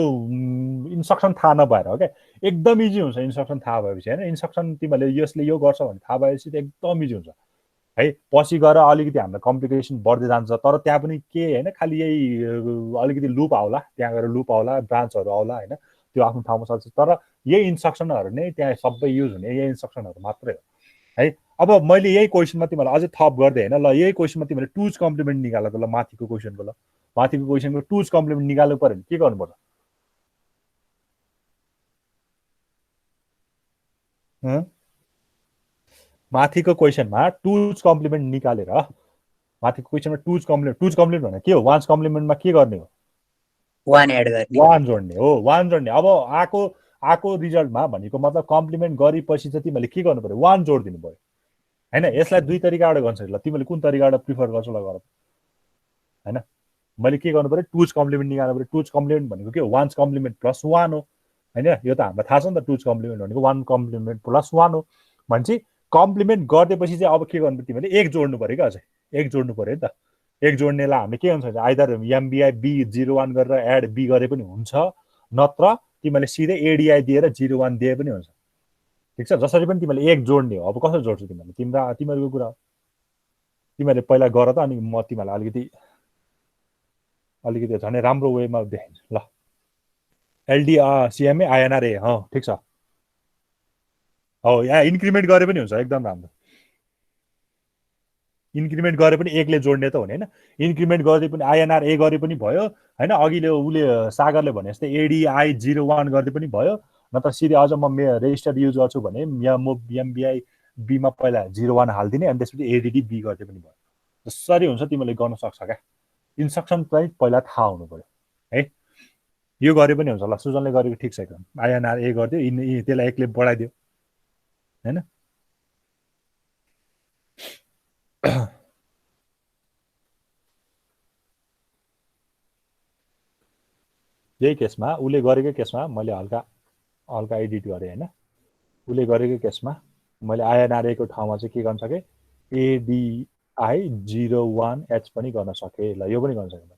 इन्स्ट्रक्सन थाहा नभएर हो क्या एकदम इजी हुन्छ इन्स्ट्रक्सन थाहा भएपछि होइन इन्स्ट्रक्सन तिमीहरूले यसले यो गर्छ भने थाहा भएपछि त एकदम इजी हुन्छ है पछि गएर अलिकति हामीलाई कम्प्लिकेसन बढ्दै जान्छ तर त्यहाँ पनि के होइन खालि यही अलिकति लुप आउला त्यहाँ गएर लुप आउला ब्रान्चहरू आउला होइन त्यो आफ्नो ठाउँमा चल्छ तर यही इन्स्ट्रक्सनहरू नै त्यहाँ सबै युज हुने यही इन्स्ट्रक्सनहरू मात्रै हो है अब मैले यही क्वेसनमा तिमीलाई अझै थप गर्दै होइन ल यही क्वेसनमा तिमीले टुज कम्प्लिमेन्ट निकालेको ल माथिको क्वेसनको टुज कम्प्लिमेन्ट निकाल्नु पर्यो भने के गर्नुपर्छ माथिको क्वेसनमा टुज कम्प्लिमेन्ट निकालेर माथिको क्वेसनमा टुज कम्प्लिमेन्ट भने के हो वान्स कम्प्लिमेन्टमा के गर्ने हो वान एड गर्ने वान जोड्ने हो वान जोड्ने अब आको रिजल्टमा भनेको मतलब कम्प्लिमेन्ट गरेपछि चाहिँ तिमीले के गर्नु पर्यो 1 जोड दिनु पर्यो हैन यसलाई दुई तरिकाबाट गर्न सक्छ ल तिमीले कुन तरिकाबाट प्रिफर गर्छौ ल गर हैन मैले के गर्नु पर्यो टुज कम्प्लिमेन्ट निकाल्नु पर्यो टुज कम्प्लिमेन्ट भनेको के हो 1 कम्प्लिमेन्ट प्लस 1 हो हैन यो त हामीलाई थाहा छ नि त टुज कम्प्लिमेन्ट भनेको 1 कम्प्लिमेन्ट प्लस 1 हो भन्छ कम्प्लिमेन्ट गरिदिएपछि चाहिँ अब के गर्नु तिमीले 1 जोड्नु पर्यो के अझै 1 जोड्नु पर्यो नि त 1 जोड्नेलाई हामीले के भन्छ आइदर एमबीआई बी 01 गरेर एड बी गरे पनि हुन्छ नत्र तिमीले सिधै एडीआई दिएर 01 दिए पनि हुन्छ ठीक छ जसरी पनि तिमीले 1 जोड्ने हो अब कसरी जोड्छौ तिमीले तिमीहरूको कुरा हो तिमीले पहिला गर त अनि म तिमीलाई अलिकति झनै राम्रो वेमा देखाइदिन्छु ल एलडी सीएमए आईएनआर ए ठीक छ हो यहाँ इन्क्रिमेन्ट गरे पनि हुन्छ एकदम राम्रो इन्क्रिमेन्ट गरे पनि 1 ले जोड्ने त हुने हैन इन्क्रिमेन्ट गर्दै पनि आईएनआर ए गरे पनि भयो हैन अघिले उले सागरले भने जस्तै एडीआई 01 गर्दै पनि भयो नत्र सिधै अझ म रेजिस्टर युज गर्छु भने म एमबीआई बी मा पहिला 01 हाल्दिने अनि त्यसपछि एडीडी बी गर्दै पनि भयो जसरी हुन्छ तिमीले गर्न सक्छ क्या इन्स्ट्रक्सन चाहिँ पहिला थाहा हुनु पर्यो है यो गरे पनि हुन्छ ल सुजनले गरेको ठीक छ एकदम आईएनआर ए गर्दियो त्यसलाई 1 ले बढाइदियो हैन यही केसमा उले गरेको केसमा मैले हल्का एडिट गरेँ हैन उले गरेको केसमा मैले आईएनआर को ठाउँमा चाहिँ के गर्न सके एडीआई 01H पनि गर्न सके ल यो पनि गर्न सके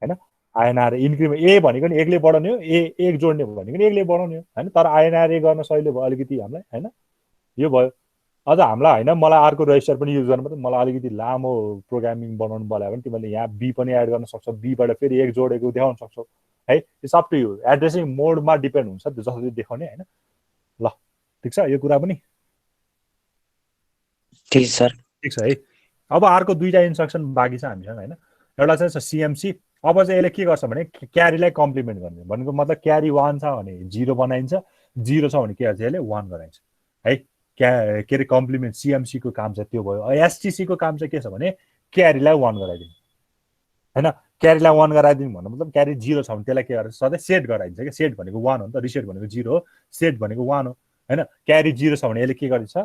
हैन आईएनआर इन्क्रिमेन्ट ए भनेको नि 1 ले बढाउने हो ए 1 जोड्ने भनेको नि 1 ले बढाउने हो हैन तर आईएनआर गर्न सहिले भयो अलिकति हामीलाई हैन यो भयो अझ हामीलाई हैन मलाई अर्को रेजिस्टर पनि युज गर्नु पर्छ मलाई अलिकति लामो प्रोग्रामिङ बनाउनु पर्यो भने तिमीले यहाँ बी पनि एड गर्न सक्छौ बी बाट फेरि 1 जोडेको देखाउन सक्छौ है it's up to you addressing मोडमा डिपेन्ड हुन्छ त्यो जसरी देखाउने हैन ल ठीक छ यो कुरा पनि ठीक छ सर ठीक छ है अब अर्को दुईटा इन्स्ट्रक्सन बाँकी छ हामीसँग हैन एउटा चाहिँ छ सीएमसी अब चाहिँ यसले के गर्छ भने क्यारीलाई कम्प्लिमेन्ट गर्ने भनेको मतलब क्यारी 1 छ भने 0 बनाइन्छ 0 छ भने के गर्छ यसले 1 गराइन्छ है के रे कम्प्लिमेन्ट सीएमसी को काम चाहिँ त्यो भयो एसटीसी को काम चाहिँ के छ भने क्यारीलाई 1 गराइदिनु हैन क्यारीलाई 1 गराइदिनु भन्नु मतलब क्यारी 0 छ भने त्यसलाई के गर्छ सधैँ सेट गराइन्छ के सेट भनेको 1 हो नि त रिसेट भनेको 0 हो सेट भनेको 1 हो हैन क्यारी 0 छ भने यसले के गरिन्छ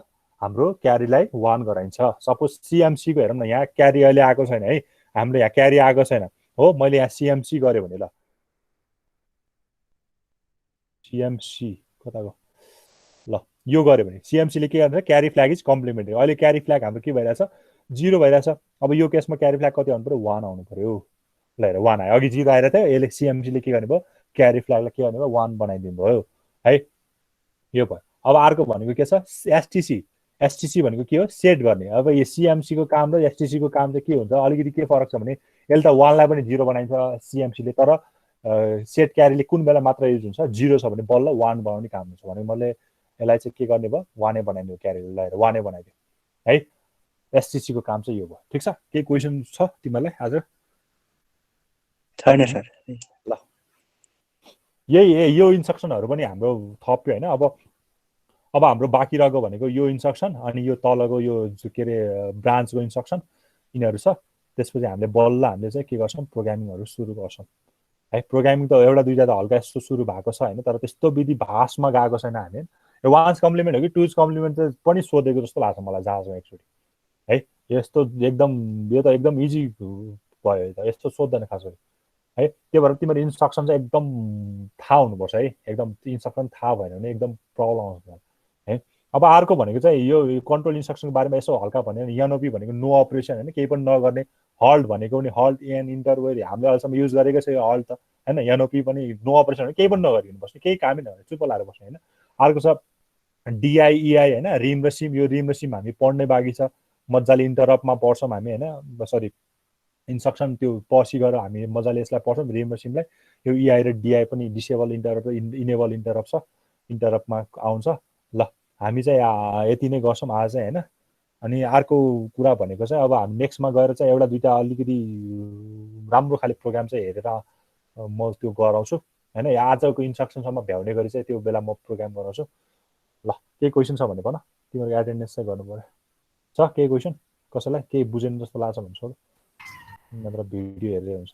हाम्रो क्यारीलाई 1 गराइन्छ सपोज सीएमसी को हेरौँ न यहाँ क्यारी अहिले आएको छैन है हाम्रो यहाँ क्यारी आएको छैन हो मैले यहाँ सीएमसी गरे भने ल सीएमसी कताको ल यो गरे भने सीएमसी ले के गर्छ क्यारी फ्ल्याग इज कम्प्लिमेन्टरी अहिले क्यारी फ्ल्याग हाम्रो के भइरहेछ 0 भइरहेछ अब यो केसमा क्यारी फ्ल्याग कति आउनु पर्यो 1 आउनु पर्यो ल हेर 1 आयो अघि 0 आइरहेको थियो यसले सीएमसी ले के गर्ने भयो क्यारी फ्ल्यागलाई के गर्ने भयो 1 बनाइदिनु भयो है यो भयो अब अर्को भनेको के छ एसटीसी भनेको के हो सेट गर्ने अब यो सीएमसी को काम र एसटीसी को काम चाहिँ के हुन्छ अलिकति के फरक छ भने यसले त 1 लाई पनि 0 बनाइन्छ सीएमसी ले तर सेट क्यारीले कुन बेला मात्र युज हुन्छ 0 छ भने बल्ल 1 बनाउने काम हुन्छ भने मैले यसलाई चाहिँ के गर्ने भयो 1 बनाइदियो क्यारीले लगाएर 1 बनाइदियो है एसटीसी को काम चाहिँ यो भयो ठीक छ के क्वेशन छ तिमीलाई आज छैन सर ल यही यो इन्स्ट्रक्सनहरु पनि हाम्रो थप्यो हैन अब हाम्रो बाँकी रहेको भनेको यो इन्स्ट्रक्सन अनि यो तलको यो के रे ब्रान्चको इन्स्ट्रक्सन यिनीहरु छ त्यसपछि हामीले बल्ल हामीले चाहिँ के गर्छौं प्रोग्रामिङहरु सुरु गर्छौं है प्रोग्रामिङ त एउटा दुईटा त हल्का यस्तो सुरु भएको छ हैन तर त्यस्तो विधि भाषमा गएको छैन हामी यो वान्स कम्प्लिमेन्ट हो कि टुज कम्प्लिमेन्ट चाहिँ पनि सोधेको जस्तो लाग्छ मलाई जाजमा एकचोटी है यस्तो एकदम यो त एकदम इजी भयो त यस्तो सोध्दैन खास गरी है त्यो भएर तिम्रो इन्स्ट्रक्सन चाहिँ एकदम थाहा हुनुपर्छ है एकदम इन्स्ट्रक्सन थाहा भएन भने एकदम प्रब्लम आउँछ है अब अर्को भनेको चाहिँ यो कन्ट्रोल इन्स्ट्रक्सनको बारेमा यसो हल्का भन्यो भने एनओपी भनेको नो अपरेसन हैन केही पनि नगर्ने हल्ट भनेको नि हल्ट एन इन्टरवेल हामीले अहिलेसम्म युज गरेकै छ यो हल्ट त हैन एनओपी पनि नो अपरेसन केही पनि नगरिनु बस्ने केही कामै नगर्ने चुप लाएर बस्ने हैन अर्को छ डिआइईआई हैन रिम र सिम यो रिम र सिम हामी पढ्नै बाँकी छ मजाले इन्टरप्टमा पढ्छौं हामी हैन सरी इन्स्ट्रक्सन त्यो पसी गरेर हामी मजाले यसलाई पढ्छौं रिम र सिमलाई यो ईआई र डिआई पनि डिसेबल इन्टरप्ट र इनेबल इन्टरप्ट छ इन्टरप्टमा आउँछ ल हामी चाहिँ यति नै गर्छौं आज चाहिँ हैन अनि अर्को कुरा भनेको चाहिँ अब हामी नेक्स्टमा गएर चाहिँ एउटा दुईटा अलिकति राम्रो खाले प्रोग्राम चाहिँ हेरेर म त्यो गराउँछु हैन आजको इन्स्ट्रक्सनसम्म भ्याउने गरी चाहिँ त्यो बेला म प्रोग्राम गराउँछु ल के क्वेशन छ भने भन तिम्रो एटेन्डेन्स चाहिँ गर्नु पर्यो छ के क्वेशन कसैलाई केही बुझेन जस्तो लाग्छ भने सोध नत्र भिडियो हेर्दै हुन्छ